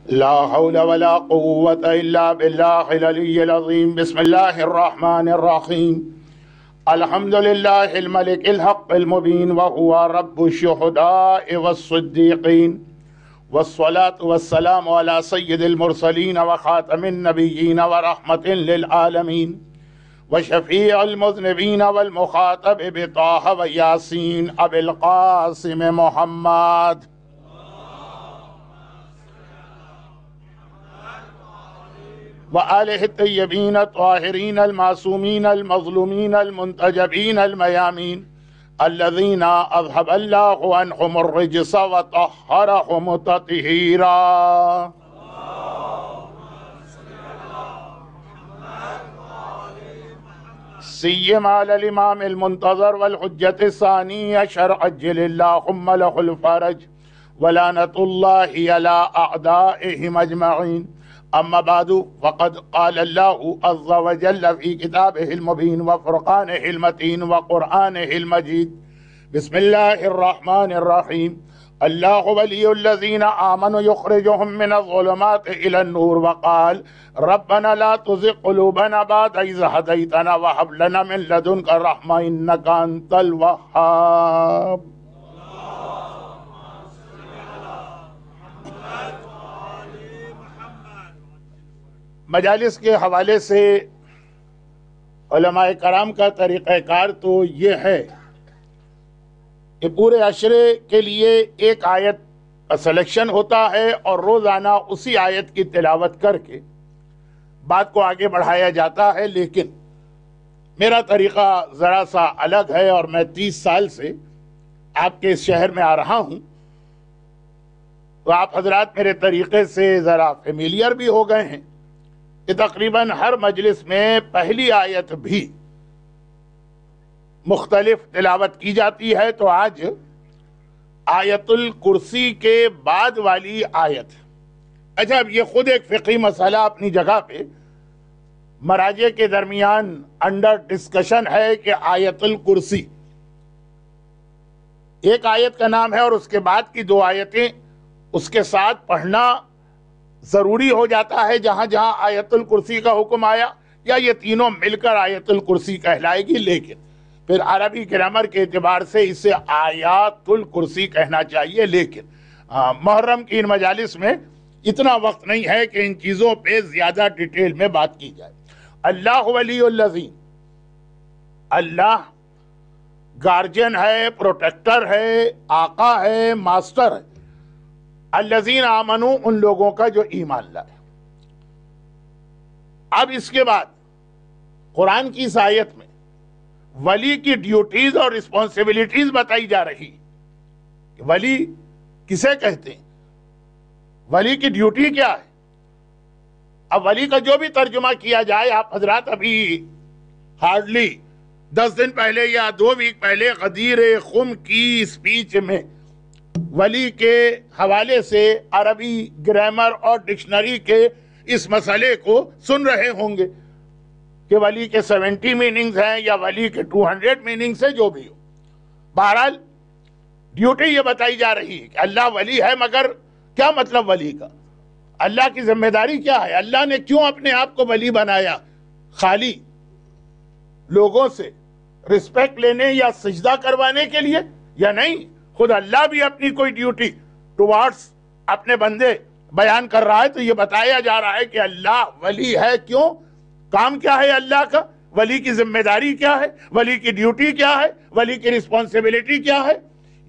لا حول ولا قوة إلا بالله العلي العظيم. بسم الله الرحمن الرحيم. الحمد لله الملك الحق المبين وهو رب الشهداء والصديقين، والصلاة والسلام على سيد المرسلين وخاتم النبيين ورحمة للعالمين وشفيع المذنبين والمخاطب بطه وياسين أبي القاسم محمد. وآله الطيبين الطاهرين المعصومين المظلومين المنتجبين الميامين الذين أذهب الله عنهم الرجس وطهرهم تطهيرا. سيما على الإمام المنتظر والحجة الثانية شرع عجل اللهم له الفرج ولعنة الله على أعدائهم أجمعين. أما بعد فقد قال الله عز وجل في كتابه المبين وفرقانه المتين وقرآنه المجيد. بسم الله الرحمن الرحيم. الله ولي الذين آمنوا يخرجهم من الظلمات إلى النور وقال ربنا لا تزغ قلوبنا بعد إذ هديتنا وهب لنا من لدنك رحمة إنك أنت الوهاب. مجالس کے حوالے سے علماء کرام کا طریقہ کار تو یہ ہے کہ پورے عشرے کے لیے ایک آیت کا سلیکشن ہوتا ہے اور روزانہ اسی آیت کی تلاوت کر کے بات کو آگے بڑھایا جاتا ہے. لیکن میرا طریقہ ذرا سا الگ ہے اور میں 30 سال سے آپ کے اس شہر میں آ رہا ہوں، تو آپ حضرات میرے طریقے سے ذرا فیملیئر بھی ہو گئے ہیں کہ تقریباً ہر مجلس میں پہلی آیت بھی مختلف تلاوت کی جاتی ہے. تو آج آیت الکرسی کے بعد والی آیت، اچھا اب یہ خود ایک فقہی مسئلہ اپنی جگہ پہ مراجع کے درمیان انڈر ڈسکشن ہے کہ آیت الکرسی ایک آیت کا نام ہے اور اس کے بعد کی 2 آیتیں اس کے ساتھ پڑھنا ضروری ہو جاتا ہے جہاں جہاں آیت الکرسی کا حکم آیا، یا یہ تینوں مل کر آیت الکرسی کہلائے گی. لیکن پھر عربی گرامر کے اعتبار سے اسے آیات الکرسی کہنا چاہیے. لیکن محرم کی ان مجالس میں اتنا وقت نہیں ہے کہ ان چیزوں پہ زیادہ ڈیٹیل میں بات کی جائے. اللہ ولی الذین، اللہ گارجین ہے، پروٹیکٹر ہے، آقا ہے، ماسٹر ہے. الذین آمنو، ان لوگوں کا جو ایمان لائے. اب اس کے بعد قرآن کی اس آیت میں ولی کی ڈیوٹیز اور رسپانسبلٹیز بتائی جا رہی کہ ولی کسے کہتے ہیں، ولی کی ڈیوٹی کیا ہے. اب ولی کا جو بھی ترجمہ کیا جائے، آپ حضرات ابھی ہارڈلی 10 دن پہلے یا 2 ویک پہلے غدیر خم کی اسپیچ میں ولی کے حوالے سے عربی گرامر اور ڈکشنری کے اس مسئلے کو سن رہے ہوں گے کہ ولی کے 70 میننگز ہیں یا ولی کے 200 میننگز ہیں، جو بھی ہو. بہرحال ڈیوٹی یہ بتائی جا رہی ہے کہ اللہ ولی ہے، مگر کیا مطلب ولی کا؟ اللہ کی ذمہ داری کیا ہے؟ اللہ نے کیوں اپنے آپ کو ولی بنایا؟ خالی لوگوں سے رسپیکٹ لینے یا سجدہ کروانے کے لیے؟ یا نہیں، خود اللہ بھی اپنی کوئی ڈیوٹی ٹوارڈز اپنے بندے بیان کر رہا ہے. تو یہ بتایا جا رہا ہے کہ اللہ ولی ہے. کیوں؟ کام کیا ہے اللہ کا؟ ولی کی ذمہ داری کیا ہے؟ ولی کی ڈیوٹی کیا ہے؟ ولی کی رسپانسبلٹی کیا ہے؟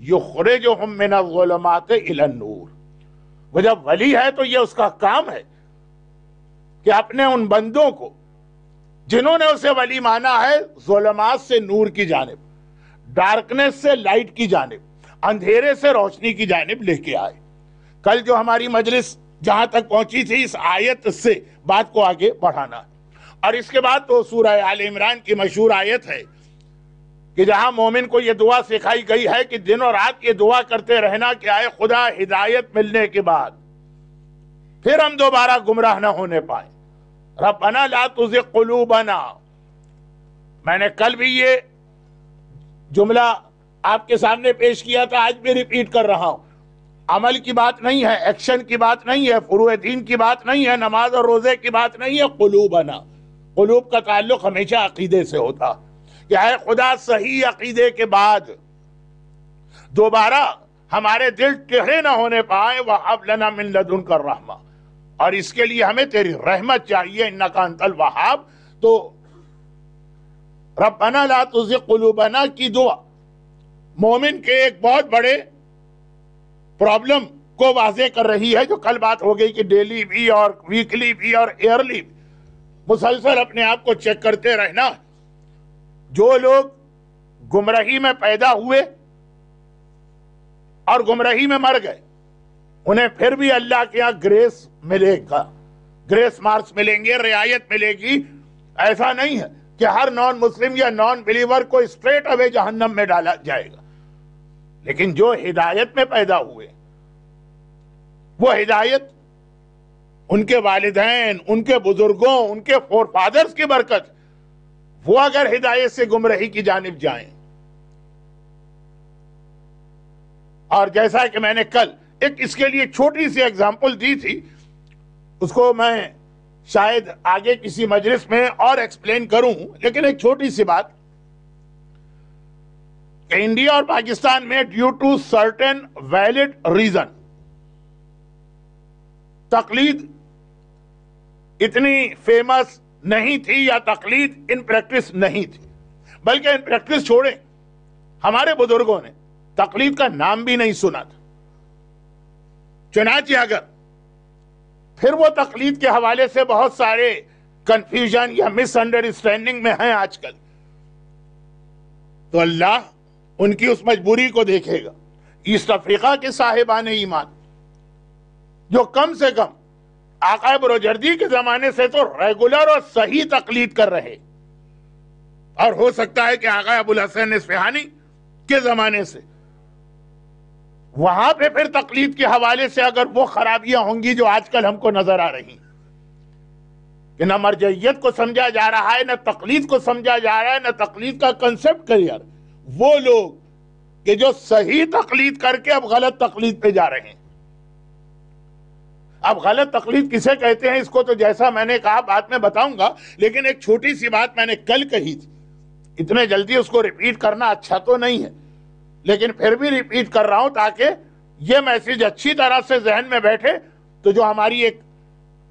یخرجہم من الظلمات الی النور. وہ جب ولی ہے تو یہ اس کا کام ہے کہ اپنے ان بندوں کو جنہوں نے اسے ولی مانا ہے، ظلمات سے نور کی جانب، ڈارکنیس سے لائٹ کی جانب، اندھیرے سے روشنی کی جانب لے کے آئے. کل جو ہماری مجلس جہاں تک پہنچی تھی، اس آیت سے بات کو آگے بڑھانا ہے. اور اس کے بعد تو سورہ آل عمران کی مشہور آیت ہے کہ جہاں مومن کو یہ دعا سکھائی گئی ہے کہ دن اور رات یہ دعا کرتے رہنا کہ آئے خدا ہدایت ملنے کے بعد پھر ہم دوبارہ گمراہ نہ ہونے پائیں. ربنا لا تزغ قلوبنا. میں نے کل بھی یہ جملہ آپ کے سامنے پیش کیا تھا، آج بھی ریپیٹ کر رہا ہوں عمل کی بات نہیں ہے، ایکشن کی بات نہیں ہے، فروع دین کی بات نہیں ہے، نماز اور روزے کی بات نہیں ہے، قلوبنا، قلوب کا تعلق ہمیشہ عقیدے سے ہوتا کہ اے خدا صحیح عقیدے کے بعد دوبارہ ہمارے دل ٹیڑھے نہ ہونے پائے، وَهَبْ لَنَا مِن لَدُنْكَ الرَّحْمَةَ، اور اس کے لیے ہمیں تیری رحمت چاہیے، اِنَّكَ أَنْتَ الْوَهَّابُ۔ تو ربنا لا تزغ قلوبنا کی دعا مومن کے ایک بہت بڑے پرابلم کو واضح کر رہی ہے، جو کل بات ہو گئی کہ ڈیلی بھی اور ویکلی بھی اور ایئرلی بھی مسلسل اپنے آپ کو چیک کرتے رہنا۔ جو لوگ گمراہی میں پیدا ہوئے اور گمراہی میں مر گئے، انہیں پھر بھی اللہ کے یہاں گریس ملے گا، گریس مارکس ملیں گے، رعایت ملے گی۔ ایسا نہیں ہے کہ ہر نان مسلم یا نان بلیور کو اسٹریٹ اوے جہنم میں ڈالا جائے گا، لیکن جو ہدایت میں پیدا ہوئے، وہ ہدایت ان کے والدین، ان کے بزرگوں، ان کے فور فادرز کی برکت، وہ اگر ہدایت سے گمراہی کی جانب جائیں، اور جیسا کہ میں نے کل ایک اس کے لیے چھوٹی سی اگزامپل دی تھی، اس کو میں شاید آگے کسی مجلس میں اور ایکسپلین کروں، لیکن ایک چھوٹی سی بات کہ انڈیا اور پاکستان میں due to certain valid reason تقلید اتنی فیمس نہیں تھی، یا تقلید ان پریکٹس نہیں تھی، بلکہ ان پریکٹس چھوڑیں، ہمارے بزرگوں نے تقلید کا نام بھی نہیں سنا تھا۔ چنانچہ اگر پھر وہ تقلید کے حوالے سے بہت سارے کنفیوژن یا مس انڈرسٹینڈنگ میں ہیں آج کل، تو اللہ ان کی اس مجبوری کو دیکھے گا۔ ایسٹ افریقہ کے صاحبان ایمان جو کم سے کم آقا بروجردی کے زمانے سے تو ریگولر اور صحیح تقلید کر رہے، اور ہو سکتا ہے کہ آقا ابوالحسن اصفہانی کے زمانے سے، وہاں پہ پھر تقلید کے حوالے سے اگر وہ خرابیاں ہوں گی جو آج کل ہم کو نظر آ رہی کہ نہ مرجعیت کو سمجھا جا رہا ہے، نہ تقلید کو سمجھا جا رہا ہے، نہ تقلید کا کنسپٹ کلیئر، وہ لوگ کہ جو صحیح تقلید کر کے اب غلط تقلید پہ جا رہے ہیں۔ اب غلط تقلید کسے کہتے ہیں اس کو تو جیسا میں نے کہا بعد میں بتاؤں گا، لیکن ایک چھوٹی سی بات میں نے کل کہی تھی، اتنے جلدی اس کو ریپیٹ کرنا اچھا تو نہیں ہے، لیکن پھر بھی ریپیٹ کر رہا ہوں تاکہ یہ میسج اچھی طرح سے ذہن میں بیٹھے، تو جو ہماری ایک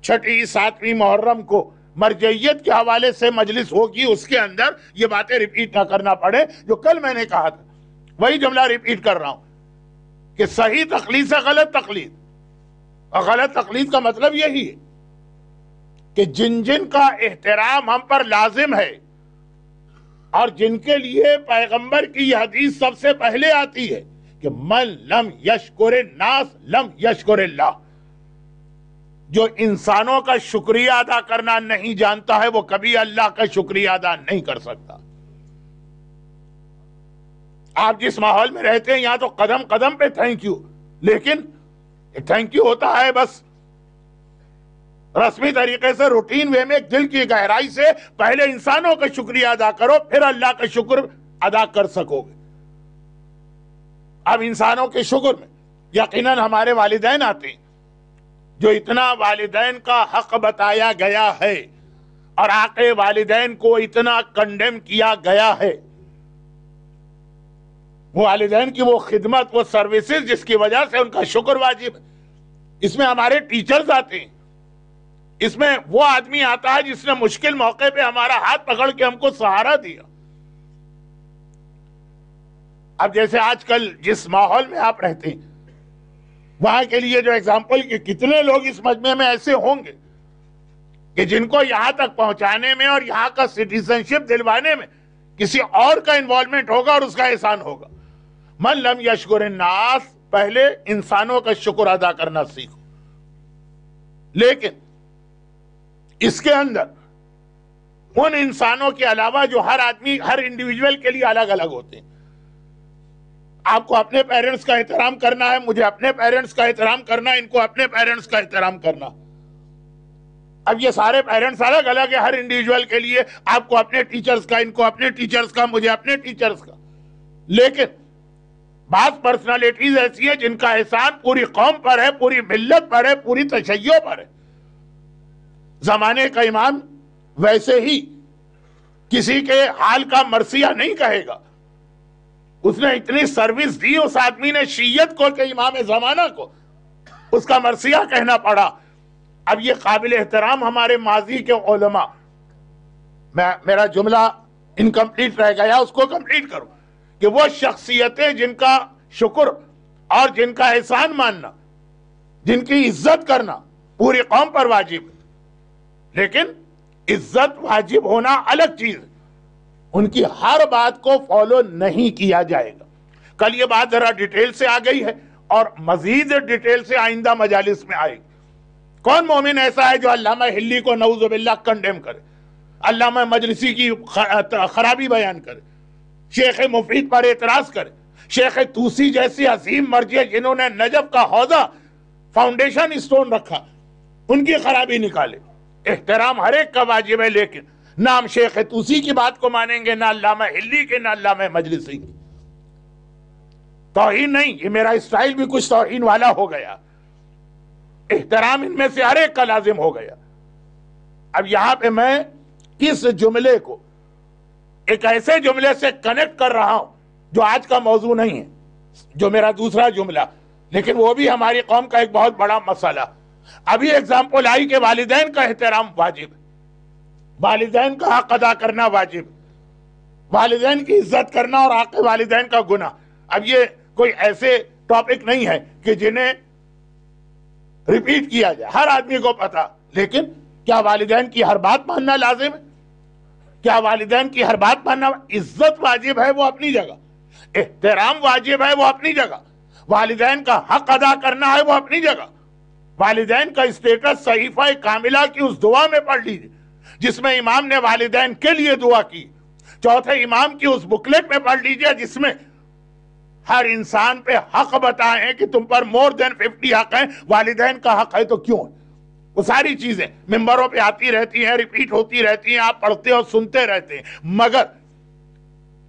6 7 محرم کو مرجعیت کے حوالے سے مجلس ہوگی اس کے اندر یہ باتیں ریپیٹ نہ کرنا پڑے۔ جو کل میں نے کہا تھا وہی جملہ ریپیٹ کر رہا ہوں کہ صحیح تقلید سے غلط تقلید، اور غلط تقلید کا مطلب یہی ہے کہ جن جن کا احترام ہم پر لازم ہے، اور جن کے لیے پیغمبر کی یہ حدیث سب سے پہلے آتی ہے کہ من لم یشکر الناس لم یشکر اللہ، جو انسانوں کا شکریہ ادا کرنا نہیں جانتا ہے وہ کبھی اللہ کا شکریہ ادا نہیں کر سکتا۔ آپ جس ماحول میں رہتے ہیں یہاں تو قدم قدم پہ تھینک یو، لیکن تھینک یو ہوتا ہے بس رسمی طریقے سے، روٹین وے میں، دل کی گہرائی سے پہلے انسانوں کا شکریہ ادا کرو، پھر اللہ کا شکر ادا کر سکو گے۔ اب انسانوں کے شکر میں یقیناً ہمارے والدین آتے ہیں، جو اتنا والدین کا حق بتایا گیا ہے اور حق والدین کو اتنا کنڈیم کیا گیا ہے، وہ والدین کی وہ خدمت، وہ سروسز جس کی وجہ سے ان کا شکر واجب ہے۔ اس میں ہمارے ٹیچرز آتے ہیں، اس میں وہ آدمی آتا ہے جس نے مشکل موقع پہ ہمارا ہاتھ پکڑ کے ہم کو سہارا دیا۔ اب جیسے آج کل جس ماحول میں آپ رہتے ہیں وہاں کے لیے جو ایگزامپل کہ کتنے لوگ اس مجمع میں ایسے ہوں گے کہ جن کو یہاں تک پہنچانے میں اور یہاں کا سٹیزنشپ دلوانے میں کسی اور کا انوالومنٹ ہوگا اور اس کا احسان ہوگا۔ من لم یشکر الناس، پہلے انسانوں کا شکر ادا کرنا سیکھو، لیکن اس کے اندر ان انسانوں کے علاوہ جو ہر آدمی، ہر انڈیویجول کے لیے الگ الگ ہوتے ہیں۔ آپ کو اپنے پیرنٹس کا احترام کرنا ہے، مجھے اپنے پیرنٹس کا احترام کرنا ہے، ان کو اپنے پیرنٹس کا احترام کرنا۔ اب یہ سارے پیرنٹس الگ الگ ہیں ہر انڈیویجول کے لیے، آپ کو اپنے ٹیچرز کا، ان کو اپنے ٹیچرز کا، مجھے اپنے ٹیچرز کا، لیکن بعض پرسنالٹیز ایسی ہیں جن کا احسان پوری قوم پر ہے، پوری ملت پر ہے، پوری تشیع پر ہے. زمانے کا امام ویسے ہی کسی کے حال کا مرثیہ نہیں کہے گا. اس نے اتنی سروس دی اس آدمی نے شیعت کو کہ امام زمانہ کو اس کا مرثیہ کہنا پڑا. اب یہ قابل احترام ہمارے ماضی کے علماء، میرا جملہ انکمپلیٹ رہ گیا، اس کو کمپلیٹ کروں، کہ وہ شخصیتیں جن کا شکر اور جن کا احسان ماننا، جن کی عزت کرنا پوری قوم پر واجب ہے، لیکن عزت واجب ہونا الگ چیز ہے، ان کی ہر بات کو فالو نہیں کیا جائے گا. کل یہ بات ذرا ڈیٹیل سے آ گئی ہے اور مزید ڈیٹیل سے آئندہ مجالس میں آئے گی. کون مومن ایسا ہے جو علامہ حلی کو نعوذ باللہ کنڈیم کرے، علامہ مجلسی کی خرابی بیان کرے، شیخ مفید پر اعتراض کرے، شیخ توسی جیسی عظیم مرجع جنہوں نے نجف کا حوضہ فاؤنڈیشن اسٹون رکھا ان کی خرابی نکالے؟ احترام ہر ایک کا واجب ہے، لیکن نہ ہم شیخ توسی کی بات کو مانیں گے، نہ علامہ حلی کے، نہ علامہ مجلسی کی. توہین نہیں، یہ میرا اسٹائل بھی کچھ توہین والا ہو گیا، احترام ان میں سے ہر ایک کا لازم ہو گیا. اب یہاں پہ میں اس جملے کو ایک ایسے جملے سے کنیکٹ کر رہا ہوں جو آج کا موضوع نہیں ہے، جو میرا دوسرا جملہ، لیکن وہ بھی ہماری قوم کا ایک بہت بڑا مسئلہ. ابھی ایگزامپل آئی کہ والدین کا احترام واجب، والدین کا حق ادا کرنا واجب، والدین کی عزت کرنا اور حق والدین کا گناہ. اب یہ کوئی ایسے ٹاپک نہیں ہے کہ جنہیں ریپیٹ کیا جائے، ہر آدمی کو پتا. لیکن کیا والدین کی ہر بات ماننا لازم ہے؟ کیا والدین کی ہر بات ماننا؟ عزت واجب ہے وہ اپنی جگہ، احترام واجب ہے وہ اپنی جگہ، والدین کا حق ادا کرنا ہے وہ اپنی جگہ. والدین کا اسٹیٹس صحیفہ کاملہ کی اس دعا میں پڑھ لیجئے جس میں امام نے والدین کے لیے دعا کی. چوتھے امام کی اس بکلیٹ میں پڑھ لیجئے جس میں ہر انسان پہ حق بتائیں کہ تم پر مور دین 50 حق ہیں، والدین کا حق ہے تو کیوں ہے. وہ ساری چیزیں ممبروں پہ آتی رہتی ہیں، ریپیٹ ہوتی رہتی ہیں، آپ پڑھتے اور سنتے رہتے ہیں، مگر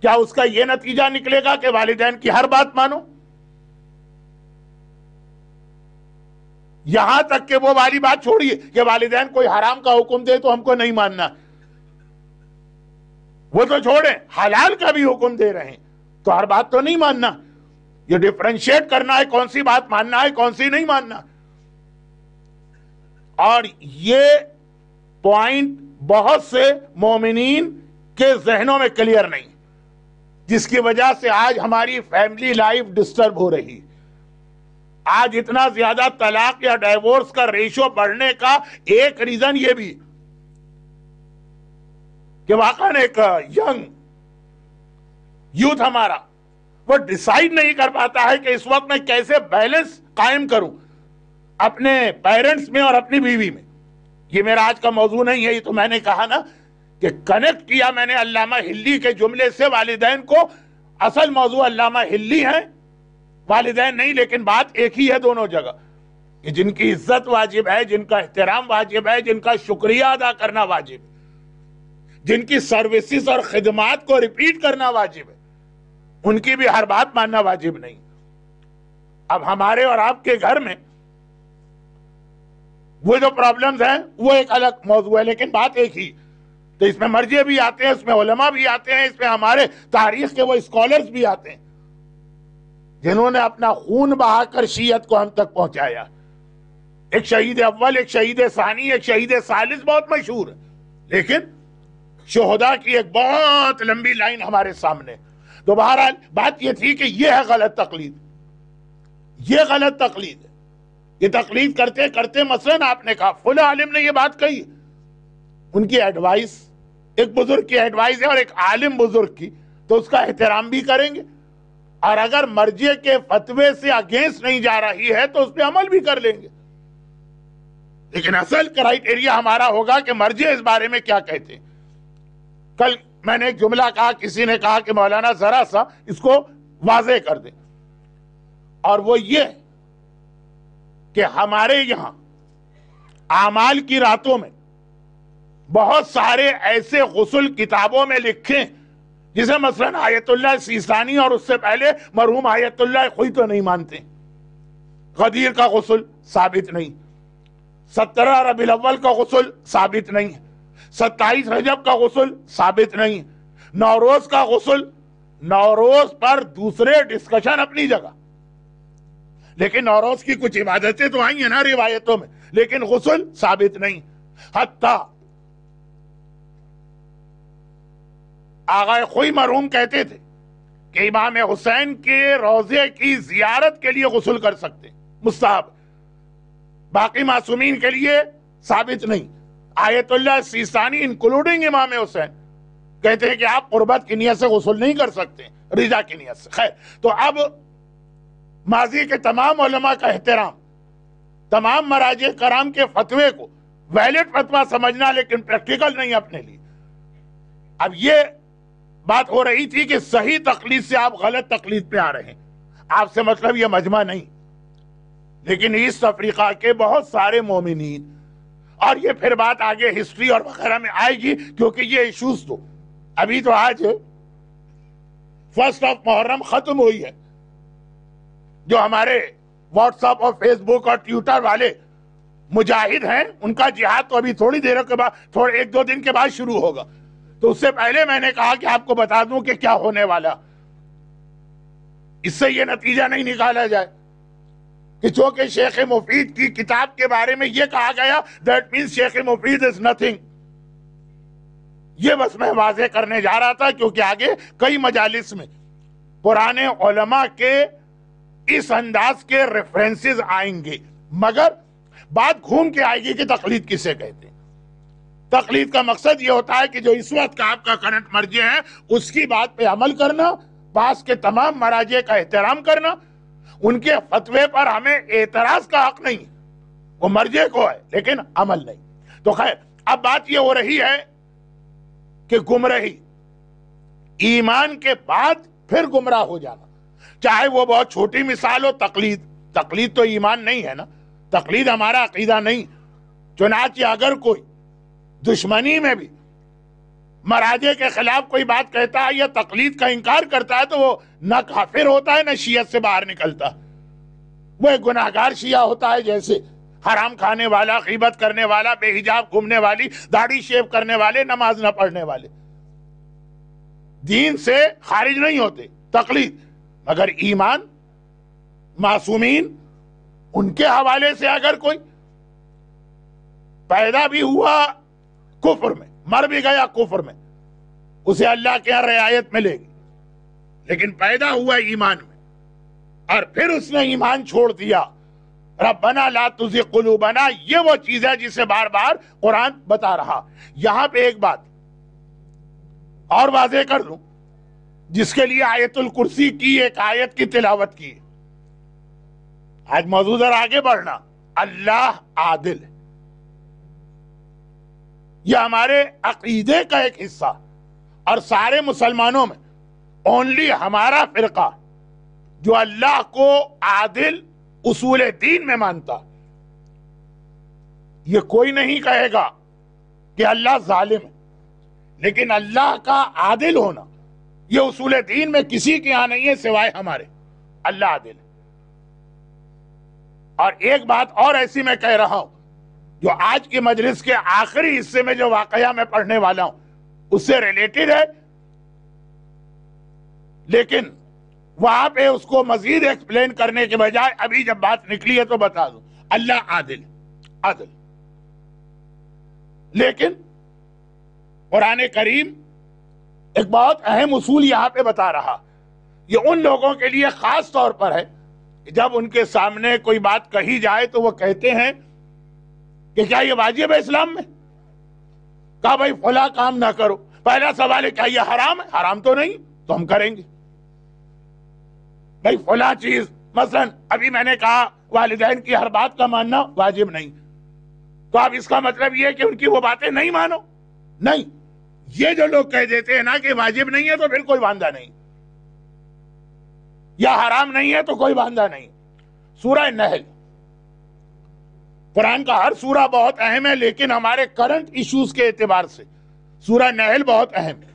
کیا اس کا یہ نتیجہ نکلے گا کہ والدین کی ہر بات مانو؟ یہاں تک کہ وہ والی بات چھوڑیے کہ والدین کوئی حرام کا حکم دے تو ہم کو نہیں ماننا، وہ تو چھوڑیں، حلال کا بھی حکم دے رہے ہیں تو ہر بات تو نہیں ماننا. یہ ڈیفرنشیٹ کرنا ہے کون سی بات ماننا ہے کون سی نہیں ماننا. اور یہ پوائنٹ بہت سے مومنین کے ذہنوں میں کلیئر نہیں، جس کی وجہ سے آج ہماری فیملی لائف ڈسٹرب ہو رہی. آج اتنا زیادہ طلاق یا ڈائیورس کا ریشو بڑھنے کا ایک ریزن یہ بھی کہ واقعاً ایک ینگ یوتھ ہمارا وہ ڈیسائیڈ نہیں کر پاتا ہے کہ اس وقت میں کیسے بیلنس قائم کروں اپنے پیرنٹس میں اور اپنی بیوی میں. یہ میرا آج کا موضوع نہیں ہے، یہ تو میں نے کہا نا کہ کنیکٹ کیا میں نے علامہ حلی کے جملے سے والدین کو. اصل موضوع علامہ حلی ہے، والدین نہیں، لیکن بات ایک ہی ہے دونوں جگہ کہ جن کی عزت واجب ہے، جن کا احترام واجب ہے، جن کا شکریہ ادا کرنا واجب ہے، جن کی سروسز اور خدمات کو ریپیٹ کرنا واجب ہے، ان کی بھی ہر بات ماننا واجب نہیں. اب ہمارے اور آپ کے گھر میں وہ جو پرابلمز ہیں وہ ایک الگ موضوع ہے، لیکن بات ایک ہی. تو اس میں مرجع بھی آتے ہیں، اس میں علماء بھی آتے ہیں، اس میں ہمارے تاریخ کے وہ اسکالرز بھی آتے ہیں جنہوں نے اپنا خون بہا کر شیعت کو ہم تک پہنچایا. ایک شہید اول، ایک شہید ثانی، ایک شہید ثالث بہت مشہور ہے، لیکن شہداء کی ایک بہت لمبی لائن ہمارے سامنے. تو بہرحال بات یہ تھی کہ یہ ہے غلط تقلید، یہ غلط تقلید ہے. یہ تقلید کرتے کرتے مثلاً آپ نے کہا فلاں عالم نے یہ بات کہی، ان کی ایڈوائس ایک بزرگ کی ایڈوائس ہے اور ایک عالم بزرگ کی، تو اس کا احترام بھی کریں گے، اور اگر مرجع کے فتوے سے اگینسٹ نہیں جا رہی ہے تو اس پہ عمل بھی کر لیں گے. لیکن اصل کرائیٹیریا ہمارا ہوگا کہ مرجع اس بارے میں کیا کہتے ہیں. کل میں نے ایک جملہ کہا، کسی نے کہا کہ مولانا ذرا سا اس کو واضح کر دیں، اور وہ یہ کہ ہمارے یہاں اعمال کی راتوں میں بہت سارے ایسے غسل کتابوں میں لکھیں جسے مثلاً آیت اللہ سیستانی اور اس سے پہلے مرحوم آیت اللہ خوئی تو نہیں مانتے. غدیر کا غسل ثابت نہیں, 17 ربیع الاول کا غسل ثابت نہیں, 27 رجب کا غسل ثابت نہیں, نوروز کا غسل, نوروز پر دوسرے ڈسکشن اپنی جگہ, لیکن نوروز کی کچھ عبادتیں تو آئی ہیں نا روایتوں میں, لیکن غسل ثابت نہیں. حتیٰ آغا خوئی مرحوم کہتے تھے کہ امام حسین کے روضے کی زیارت کے لیے غسل کر سکتے, مستحب, باقی معصومین کے لیے ثابت نہیں. آیت اللہ سیستانی انکلوڈنگ امام حسین کہتے ہیں کہ آپ قربت کی نیت سے غسل نہیں کر سکتے, رضا کی نیت سے. خیر, تو اب ماضی کے تمام علماء کا احترام, تمام مراجع کرام کے فتوے کو ویلڈ فتویٰ سمجھنا, لیکن پریکٹیکل نہیں اپنے لیے. اب یہ بات ہو رہی تھی کہ صحیح تقلید سے آپ غلط تقلید پہ آ رہے ہیں. آپ سے مطلب یہ مجمع نہیں, لیکن ایسٹ افریقہ کے بہت سارے مومنین, اور یہ پھر بات آگے ہسٹری اور وغیرہ میں آئے گی, کیونکہ یہ ایشوز تو ابھی تو آج 1 محرم ختم ہوئی ہے. جو ہمارے واٹس ایپ اور فیس بک اور ٹویٹر والے مجاہد ہیں, ان کا جہاد تو ابھی تھوڑی دیر کے بعد, 1-2 دن کے بعد شروع ہوگا. تو اس سے پہلے میں نے کہا کہ آپ کو بتا دوں کہ کیا ہونے والا. اس سے یہ نتیجہ نہیں نکالا جائے کہ چونکہ شیخ مفید کی کتاب کے بارے میں یہ کہا گیا, دیٹ مینس شیخ مفید از نتھنگ. یہ بس میں واضح کرنے جا رہا تھا, کیونکہ آگے کئی مجالس میں پرانے علماء کے اس انداز کے ریفرنسز آئیں گے, مگر بات گھوم کے آئے گی کہ تقلید کسے کہتے ہیں. تقلید کا مقصد یہ ہوتا ہے کہ جو اس وقت کا آپ کا کرنٹ مرجع ہے اس کی بات پہ عمل کرنا, پاس کے تمام مراجع کا احترام کرنا. ان کے فتوے پر ہمیں اعتراض کا حق نہیں, وہ مرجع کو ہے, لیکن عمل نہیں. تو خیر, اب بات یہ ہو رہی ہے کہ گمراہی, ایمان کے بعد پھر گمراہ ہو جانا, چاہے وہ بہت چھوٹی مثال ہو. تقلید تو ایمان نہیں ہے نا, تقلید ہمارا عقیدہ نہیں. چنانچہ اگر کوئی دشمنی میں بھی مراجع کے خلاف کوئی بات کہتا ہے یا تقلید کا انکار کرتا ہے, تو وہ نہ کافر ہوتا ہے نہ شیعت سے باہر نکلتا. وہ ایک گناہگار شیعہ ہوتا ہے, جیسے حرام کھانے والا, غیبت کرنے والا, بے حجاب گھومنے والی, داڑھی شیو کرنے والے, نماز نہ پڑھنے والے. دین سے خارج نہیں ہوتے تقلید, مگر ایمان, معصومین, ان کے حوالے سے اگر کوئی پیدا بھی ہوا کفر میں, مر بھی گیا کفر میں, اسے اللہ کے یہاں رعایت ملے گی. لیکن پیدا ہوا ایمان میں اور پھر اس نے ایمان چھوڑ دیا, ربنا لا تزغ قلوبنا, یہ وہ چیز ہے جسے بار بار قرآن بتا رہا. یہاں پہ ایک بات اور واضح کر دوں, جس کے لیے آیت الکرسی کی ایک آیت کی تلاوت کی. آج موضوع ذرا آگے بڑھنا. اللہ عادل ہے, یہ ہمارے عقیدے کا ایک حصہ, اور سارے مسلمانوں میں اونلی ہمارا فرقہ جو اللہ کو عادل اصول دین میں مانتا. یہ کوئی نہیں کہے گا کہ اللہ ظالم ہے, لیکن اللہ کا عادل ہونا یہ اصول دین میں کسی کے یہاں نہیں ہے سوائے ہمارے. اللہ عادل ہے. اور ایک بات اور ایسی میں کہہ رہا ہوں, جو آج کی مجلس کے آخری حصے میں جو واقعہ میں پڑھنے والا ہوں اس سے ریلیٹڈ ہے, لیکن وہاں پہ اس کو مزید ایکسپلین کرنے کے بجائے ابھی جب بات نکلی ہے تو بتا دوں. اللہ عادل, عدل. لیکن قرآن کریم ایک بہت اہم اصول یہاں پہ بتا رہا. یہ ان لوگوں کے لیے خاص طور پر ہے جب ان کے سامنے کوئی بات کہی جائے تو وہ کہتے ہیں کہ کیا یہ واجب ہے اسلام میں؟ کہا بھائی فلاں کام نہ کرو. پہلا سوال ہے کیا یہ حرام ہے؟ حرام تو نہیں, تو ہم کریں گے. بھائی فلاں چیز, مثلا ابھی میں نے کہا والدین کی ہر بات کا ماننا واجب نہیں, تو اب اس کا مطلب یہ ہے کہ ان کی وہ باتیں نہیں مانو؟ نہیں. یہ جو لوگ کہہ دیتے ہیں نا کہ واجب نہیں ہے تو پھر کوئی باندھا نہیں, یا حرام نہیں ہے تو کوئی باندھا نہیں. سورہ نحل, قرآن کا ہر سورہ بہت اہم ہے, لیکن ہمارے کرنٹ ایشوز کے اعتبار سے سورہ نحل بہت اہم ہے.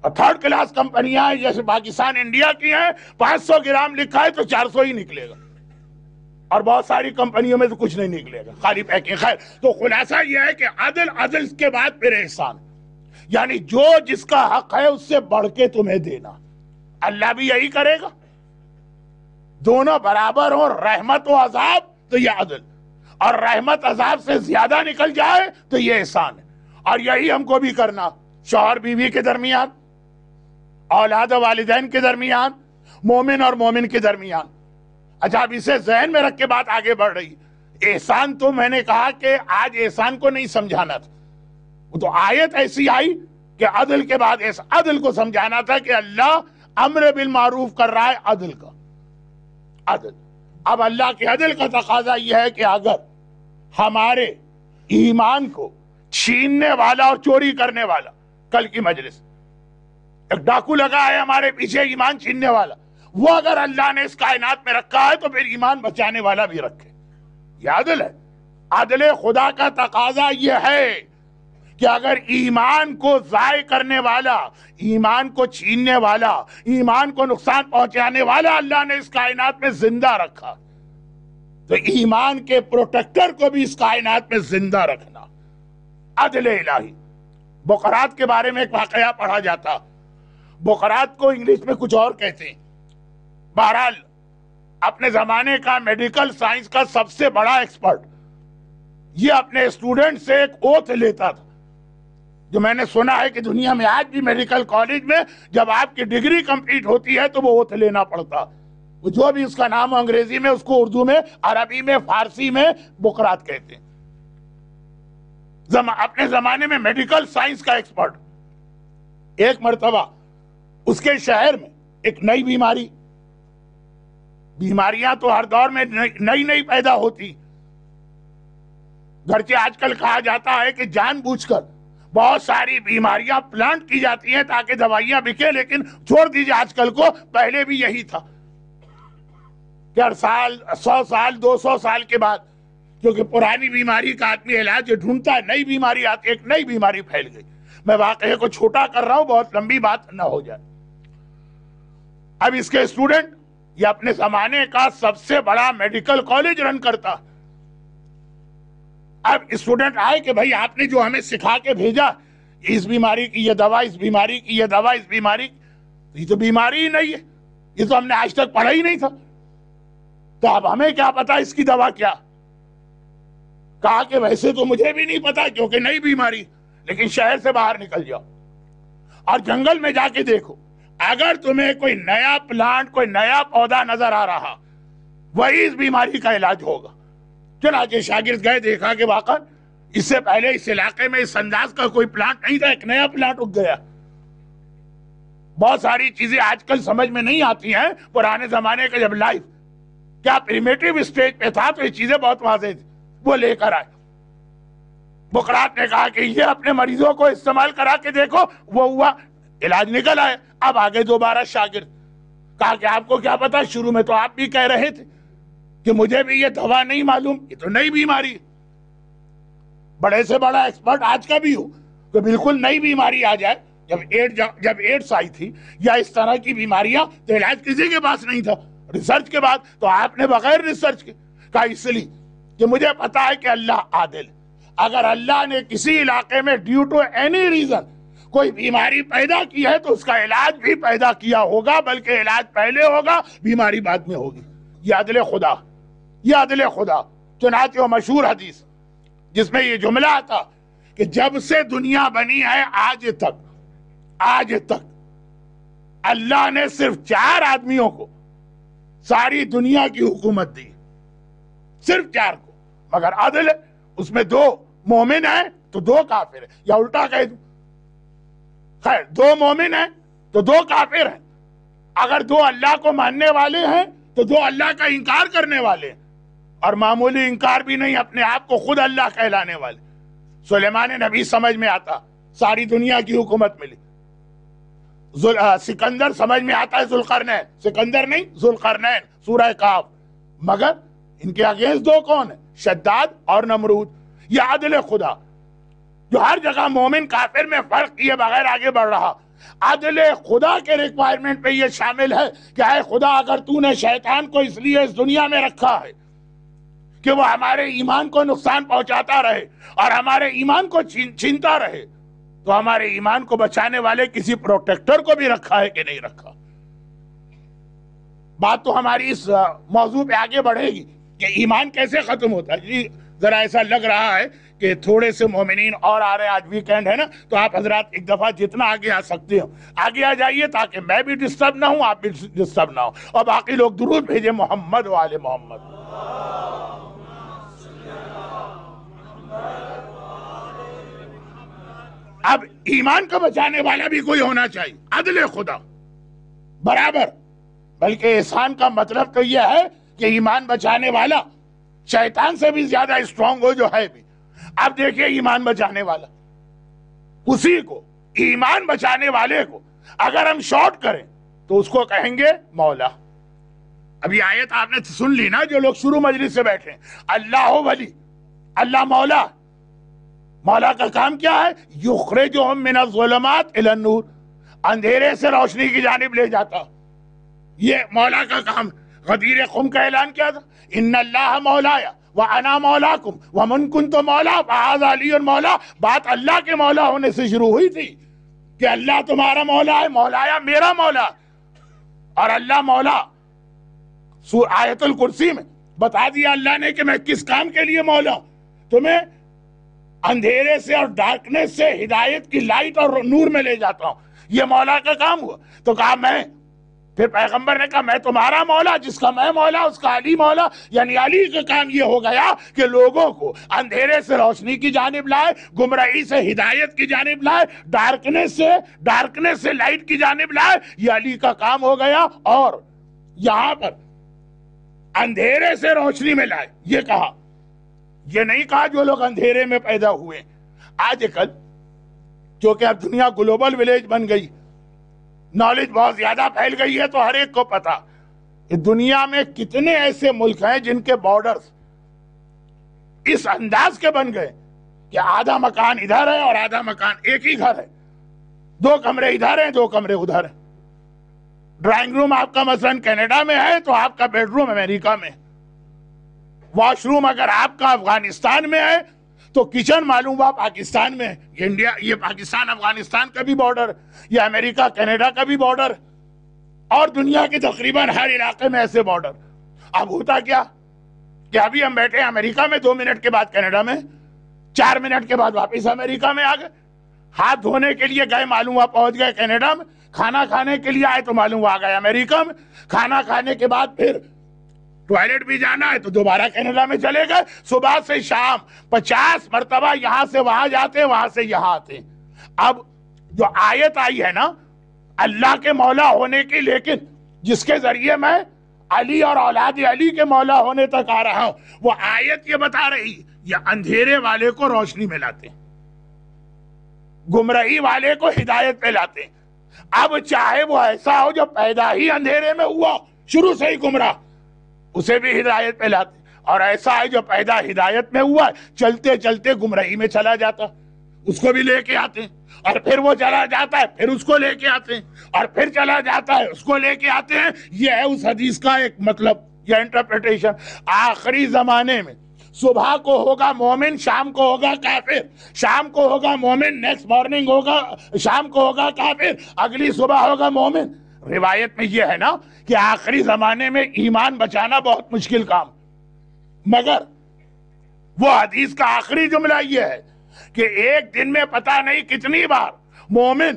اور تھرڈ کلاس کمپنیاں ہیں جیسے پاکستان انڈیا کی ہیں، 500 گرام لکھا ہے تو 400 ہی نکلے گا، اور بہت ساری کمپنیوں میں تو کچھ نہیں نکلے گا، خالی پیکنگ۔ خیر، تو خلاصہ یہ ہے کہ عدل، عدل کے بعد پھر احسان، یعنی جو جس کا حق ہے اس سے بڑھ کے تمہیں دینا۔ اللہ بھی یہی کرے گا، دونوں برابر ہوں، رحمت و عذاب تو یہ عدل، اور رحمت عذاب سے زیادہ نکل جائے تو یہ احسان ہے۔ اور یہی ہم کو بھی کرنا، شوہر بیوی کے درمیان، اولاد و والدین کے درمیان، مومن اور مومن کے درمیان۔ اچھا، اب اسے ذہن میں رکھ کے بات آگے بڑھ رہی۔ احسان تو میں نے کہا کہ آج احسان کو نہیں سمجھانا تھا، وہ تو آیت ایسی آئی کہ عدل کے بعد عدل کو سمجھانا تھا کہ اللہ امر بالمعروف کر رہا ہے، عدل کا عدل۔ اب اللہ کے عدل کا تقاضا یہ ہے کہ اگر ہمارے ایمان کو چھیننے والا اور چوری کرنے والا، کل کی مجلس ایک ڈاکو لگا ہے ہمارے پیچھے ایمان چھیننے والا، وہ اگر اللہ نے اس کائنات میں رکھا ہے تو پھر ایمان بچانے والا بھی رکھے، یہ عدل ہے۔ عدل خدا کا تقاضا یہ ہے کہ اگر ایمان کو ضائع کرنے والا، ایمان کو چھیننے والا، ایمان کو نقصان پہنچانے والا اللہ نے اس کائنات میں زندہ رکھا، تو ایمان کے پروٹیکٹر کو بھی اس کائنات میں زندہ رکھنا، عدل الہی۔ بقرات کے بارے میں ایک واقعہ پڑھا جاتا، بقرات کو انگلش میں کچھ اور کہتے ہیں، بہرحال اپنے زمانے کا میڈیکل سائنس کا سب سے بڑا ایکسپرٹ، یہ اپنے اسٹوڈنٹ سے ایک اوتھ لیتا تھا، جو میں نے سنا ہے کہ دنیا میں آج بھی میڈیکل کالج میں جب آپ کی ڈگری کمپلیٹ ہوتی ہے تو وہ اوتھ لینا پڑتا، وہ جو بھی اس کا نام انگریزی میں، اس کو اردو میں، عربی میں، فارسی میں بقرات کہتے ہیں۔ اپنے زمانے میں میڈیکل سائنس کا ایکسپرٹ، ایک مرتبہ اس کے شہر میں ایک نئی بیماریاں تو ہر دور میں نئی پیدا ہوتی، گرچہ آج کل کہا جاتا ہے کہ جان بوجھ کر بہت ساری بیماریاں پلانٹ کی جاتی ہیں تاکہ دوائیاں بکے، لیکن چھوڑ دیجئے آج کل کو، پہلے بھی یہی تھا کہ ہر سال 100 سال 200 سال کے بعد، کیونکہ پرانی بیماری کا آدمی علاج ڈھونڈتا ہے، نئی بیماری آتی ہے، ایک نئی بیماری پھیل گئی۔ میں واقعے کو چھوٹا کر رہا ہوں، بہت لمبی بات نہ ہو جائے۔ اب اس کے اسٹوڈنٹ، یہ اپنے زمانے کا سب سے بڑا میڈیکل کالج رن کرتا، اب اسٹوڈنٹ آئے کہ بھائی آپ نے جو ہمیں سکھا کے بھیجا، اس بیماری کی یہ دوا، اس بیماری کی یہ دوا، اس بیماری، یہ تو بیماری ہی نہیں ہے، یہ تو ہم نے آج تک پڑھا ہی نہیں تھا، تو اب ہمیں کیا پتا اس کی دوا کیا؟ کہا کہ ویسے تو مجھے بھی نہیں پتا کیونکہ نئی بیماری، لیکن شہر سے باہر نکل جاؤ اور جنگل میں جا کے دیکھو، اگر تمہیں کوئی نیا پلانٹ، کوئی نیا پودا نظر آ رہا، وہی اس بیماری کا علاج ہوگا۔ چنانچہ شاگرد گئے، دیکھا کہ واقعا اس سے پہلے اس علاقے میں اس انداز کا کوئی پلانٹ نہیں تھا، ایک نیا پلانٹ اگ گیا۔ بہت ساری چیزیں آج کل سمجھ میں نہیں آتی ہیں، پرانے زمانے کا جب لائف کیا پریمیٹیو اسٹیج پہ تھا تو یہ چیزیں بہت واضح تھی، وہ لے کر آئے۔ بقرات نے کہا کہ یہ اپنے مریضوں کو استعمال کرا کے دیکھو، وہ ہوا، علاج نکل آئے۔ اب آگے دوبارہ شاگرد، کہا کہ آپ کو کیا پتا، شروع میں تو آپ بھی کہہ رہے تھے کہ مجھے بھی یہ دوا نہیں معلوم، یہ تو نئی بیماری، بڑے سے بڑا ایکسپرٹ آج کا بھی ہو کہ بالکل نئی بیماری آ جائے، جب ایڈز آئی تھی یا اس طرح کی بیماریاں تو علاج کسی کے پاس نہیں تھا، ریسرچ کے بعد تو آپ نے بغیر ریسرچ کے کہا، اس لیے کہ مجھے پتا ہے کہ اللہ عادل، اگر اللہ نے کسی علاقے میں ڈیو ٹو اینی ریزن کوئی بیماری پیدا کی ہے تو اس کا علاج بھی پیدا کیا ہوگا، بلکہ علاج پہلے ہوگا، بیماری بعد میں ہوگی۔ یہ عدل خدا، یہ عدل خدا۔ چنانچہ وہ مشہور حدیث جس میں یہ جملہ آتا کہ جب سے دنیا بنی ہے آج تک اللہ نے صرف 4 آدمیوں کو ساری دنیا کی حکومت دی، صرف 4 کو، مگر عدل ہے، اس میں 2 مومن ہیں تو 2 کافر ہیں، یا الٹا کہہ دوں، خیر 2 مومن ہیں تو 2 کافر ہیں، اگر 2 اللہ کو ماننے والے ہیں تو 2 اللہ کا انکار کرنے والے ہیں، اور معمولی انکار بھی نہیں، اپنے آپ کو خود اللہ کہلانے والے۔ سلیمان نبی سمجھ میں آتا، ساری دنیا کی حکومت ملی۔ سکندر سمجھ میں آتا ہے، ذوالقرنین، سکندر نہیں ذوالقرنین، سورہ کہف، مگر ان کے اگینسٹ 2 کون ہیں؟ شداد اور نمرود۔ یہ عدل خدا جو ہر جگہ مومن کافر میں فرق کیے بغیر آگے بڑھ رہا، عدل خدا کے ریکوائرمنٹ پہ یہ شامل ہے کہ اے خدا اگر تو نے شیطان کو اس لیے اس دنیا میں رکھا ہے کہ وہ ہمارے ایمان کو نقصان پہنچاتا رہے اور ہمارے ایمان کو چھینتا رہے، تو ہمارے ایمان کو بچانے والے کسی پروٹیکٹر کو بھی رکھا ہے کہ نہیں رکھا؟ بات تو ہماری اس موضوع پہ آگے بڑھے گی کہ ایمان کیسے ختم ہوتا ہے۔ جی ذرا ایسا لگ رہا ہے کہ تھوڑے سے مومنین اور آ رہے ہیں، آج ویکینڈ ہے نا، تو آپ حضرات ایک دفعہ جتنا آگے آ سکتے ہو آگے آ جائیے تاکہ میں بھی ڈسٹرب نہ ہوں، آپ بھی ڈسٹرب نہ ہوں، اور باقی لوگ درود بھیجیں محمد و آل محمد۔ اب ایمان کو بچانے والا بھی کوئی ہونا چاہیے، عدل خدا برابر، بلکہ احسان کا مطلب تو یہ ہے کہ ایمان بچانے والا شیطان سے بھی زیادہ اسٹرانگ ہو جو ہے بھی۔ اب دیکھیے ایمان بچانے والا، اسی کو ایمان بچانے والے کو اگر ہم شارٹ کریں تو اس کو کہیں گے مولا۔ اب یہ آیت آپ نے سن لی نا، جو لوگ شروع مجلس سے بیٹھے، اللہ ولی، اللہ مولا۔ مولا کا کام کیا ہے؟ یخرجہم من الظلمات الی النور، اندھیرے سے روشنی کی جانب لے جاتا، یہ مولا کا کام۔ غدیر قم کا اعلان کیا تھا، ان اللہ مولایا وانا مولاکم ومن کنت مولا فہذا علی مولا۔ بات اللہ کے مولا ہونے سے شروع ہوئی تھی کہ اللہ تمہارا مولا ہے، مولایا میرا مولا، اور اللہ مولا آیت الکرسی میں بتا دیا اللہ نے کہ میں کس کام کے لیے مولا ہوں، تمہیں اندھیرے سے اور ڈارکنیس سے ہدایت کی لائٹ اور نور میں لے جاتا ہوں، یہ مولا کا کام ہوا۔ تو کہا میں، پھر پیغمبر نے کہا میں تمہارا مولا، جس کا میں مولا اس کا علی مولا، یعنی علی کا کام یہ ہو گیا کہ لوگوں کو اندھیرے سے روشنی کی جانب لائے، گمراہی سے ہدایت کی جانب لائے، ڈارکنیس سے لائٹ کی جانب لائے، یہ علی کا کام ہو گیا۔ اور یہاں پر اندھیرے سے روشنی میں لائے یہ کہا، یہ نہیں کہا جو لوگ اندھیرے میں پیدا ہوئے۔ آج کل کیونکہ اب دنیا گلوبل ولیج بن گئی، نالج بہت زیادہ پھیل گئی ہے، تو ہر ایک کو پتا دنیا میں کتنے ایسے ملک ہیں جن کے بارڈرز اس انداز کے بن گئے کہ آدھا مکان ادھر ہے اور آدھا مکان ایک ہی گھر ہے، 2 کمرے ادھر ہیں 2 کمرے ادھر ہیں۔ ڈرائنگ روم آپ کا مثلا کینیڈا میں ہے تو آپ کا بیڈ روم امریکہ میں، واش روم اگر آپ کا افغانستان میں ہے تو کچن معلوم ہوا پاکستان میں ہے۔ یہ انڈیا، یہ پاکستان افغانستان کا بھی بارڈر، یہ امریکہ کینیڈا کا بھی بارڈر، اور دنیا کے تقریباً ہر علاقے میں ایسے بارڈر۔ اب ہوتا کیا کہ ابھی ہم بیٹھے ہیں امریکہ میں، 2 منٹ کے بعد کینیڈا میں، 4 منٹ کے بعد واپس امریکہ میں آ گئے، ہاتھ دھونے کے لیے گئے معلوم ہوا پہنچ گئے کینیڈا میں، کھانا کھانے کے لیے آئے تو معلوم ہوا آ گئے امریکہ میں، کھانا کھانے کے بعد پھر ٹوائلٹ بھی جانا ہے تو دوبارہ کینیڈا میں چلے گئے۔ صبح سے شام 50 مرتبہ یہاں سے وہاں جاتے ہیں، وہاں سے یہاں آتے ہیں۔ اب جو آیت آئی ہے نا اللہ کے مولا ہونے کی، لیکن جس کے ذریعے میں علی اور اولاد علی کے مولا ہونے تک آ رہا ہوں، وہ آیت یہ بتا رہی یہ اندھیرے والے کو روشنی میں لاتے ہیں، گمراہی والے کو ہدایت پہ لاتے ہیں۔ اب چاہے وہ ایسا ہو جو پیدا ہی اندھیرے میں ہوا، شروع سے ہی گمراہ، اسے بھی ہدایت پہ لاتے، اور ایسا ہے جو پیدا ہدایت میں ہوا چلتے چلتے گمراہی میں چلا جاتا، اس کو بھی لے کے آتے ہیں، اور پھر وہ چلا جاتا ہے پھر اس کو لے کے آتے ہیں، اور پھر چلا جاتا ہے اس کو لے کے آتے ہیں۔ یہ ہے اس حدیث کا ایک مطلب یا انٹرپریٹیشن۔ آخری زمانے میں صبح کو ہوگا مومن، شام کو ہوگا کافر، شام کو ہوگا مومن، نیکسٹ مارننگ ہوگا، شام کو ہوگا کافر، اگلی صبح ہوگا مومن۔ روایت میں یہ ہے نا کہ آخری زمانے میں ایمان بچانا بہت مشکل کام، مگر وہ حدیث کا آخری جملہ یہ ہے کہ ایک دن میں پتہ نہیں کتنی بار مومن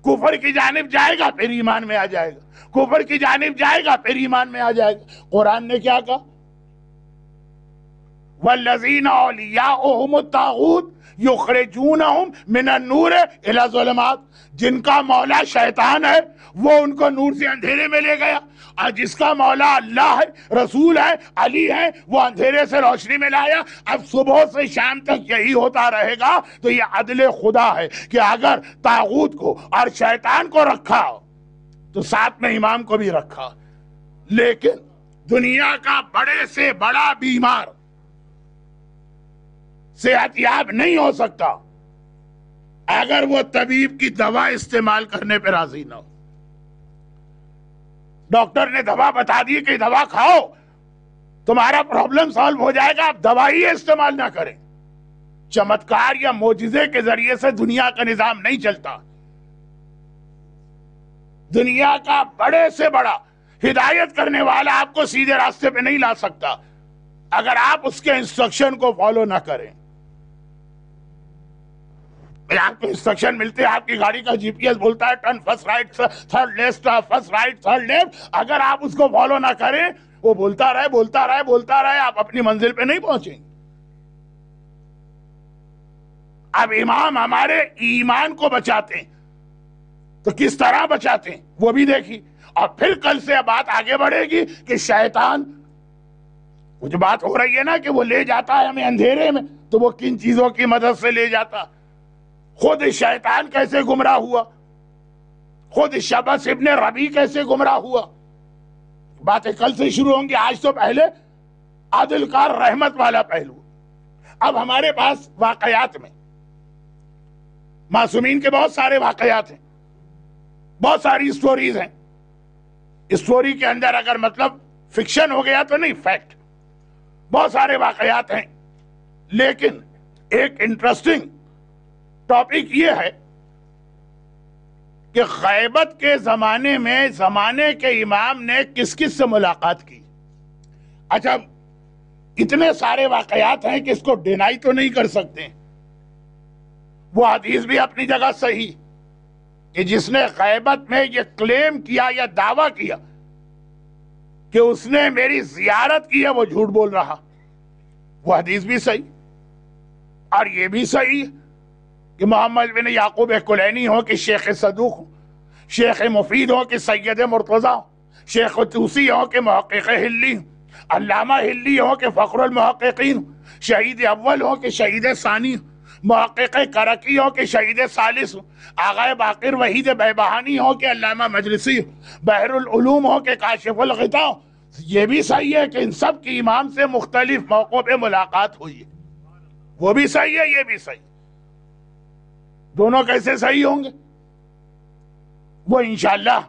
کفر کی جانب جائے گا پھر ایمان میں آ جائے گا، کفر کی جانب جائے گا پھر ایمان میں آ جائے گا۔ قرآن نے کیا کہا؟ وَالَّذِينَ أَوْلِيَاؤُهُمُ الطَّاغُوتُ يُخْرِجُونَهُمْ مِنَ النُّورِ إِلَى الظُّلُمَاتِ، جن کا مولا شیطان ہے وہ ان کو نور سے اندھیرے میں لے گیا، اور جس کا مولا اللہ ہے، رسول ہے، علی ہے، وہ اندھیرے سے روشنی میں لایا۔ اب صبح سے شام تک یہی ہوتا رہے گا تو یہ عدل خدا ہے کہ اگر طاغوت کو اور شیطان کو رکھا تو ساتھ میں امام کو بھی رکھا، لیکن دنیا کا بڑے سے بڑا بیمار صحت یاب نہیں ہو سکتا اگر وہ طبیب کی دوا استعمال کرنے پہ راضی نہ ہو. ڈاکٹر نے دوا بتا دی کہ دوا کھاؤ تمہارا پرابلم سالو ہو جائے گا, آپ دوا ہی استعمال نہ کریں. چمتکار یا معجزے کے ذریعے سے دنیا کا نظام نہیں چلتا. دنیا کا بڑے سے بڑا ہدایت کرنے والا آپ کو سیدھے راستے پہ نہیں لا سکتا اگر آپ اس کے انسٹرکشن کو فالو نہ کریں. آپ کو انسٹرکشن ملتے ہیں, آپ کی گاڑی کا جی پی ایس بولتا ہے turn first right third left, first right third left, اگر آپ اس کو فالو نہ کریں وہ بولتا رہے آپ اپنی منزل پہ نہیں پہنچیں. اب امام ہمارے ایمان کو بچاتے ہیں تو کس طرح بچاتے ہیں وہ بھی دیکھی. اور پھر کل سے بات آگے بڑھے گی کہ شیطان, وہ جو بات ہو رہی ہے نا کہ وہ لے جاتا ہے ہمیں اندھیرے میں, تو وہ کن چیزوں کی مدد سے لے جاتا, خود شیطان کیسے گمراہ ہوا, خود شبس ابن ربی کیسے گمراہ ہوا. باتیں کل سے شروع ہوں گی, آج تو پہلے عادل کار رحمت والا پہلو. اب ہمارے پاس واقعات میں معصومین کے بہت سارے واقعات ہیں, بہت ساری سٹوریز ہیں. سٹوری کے اندر اگر مطلب فکشن ہو گیا تو نہیں, فیکٹ. بہت سارے واقعات ہیں, لیکن ایک انٹرسٹنگ ٹاپک یہ ہے کہ غیبت کے زمانے میں زمانے کے امام نے کس کس سے ملاقات کی. اچھا, اتنے سارے واقعات ہیں کہ اس کو ڈینائی تو نہیں کر سکتے. وہ حدیث بھی اپنی جگہ صحیح کہ جس نے غیبت میں یہ کلیم کیا یا دعویٰ کیا کہ اس نے میری زیارت کی ہے وہ جھوٹ بول رہا, وہ حدیث بھی صحیح. اور یہ بھی صحیح کہ محمد بن یعقوب کلینی ہو کہ شیخ صدوق ہو, شیخ مفید ہو کہ سید مرتضی ہو, شیخ توسی ہو کہ محقق ہلی, علامہ ہلی ہو کہ فخر المحققین, شہید اول ہو کہ شہید ثانی, محقق کرکی ہو کہ شہید ثالث, آغا باقر وحید بیبہانی ہو کہ علامہ مجلسی, بحر العلوم ہو کہ کاشف الغطاء. یہ بھی صحیح ہے کہ ان سب کی امام سے مختلف موقعوں پہ ملاقات ہوئی ہے, وہ بھی صحیح ہے, یہ بھی صحیح. دونوں کیسے صحیح ہوں گے؟ وہ انشاءاللہ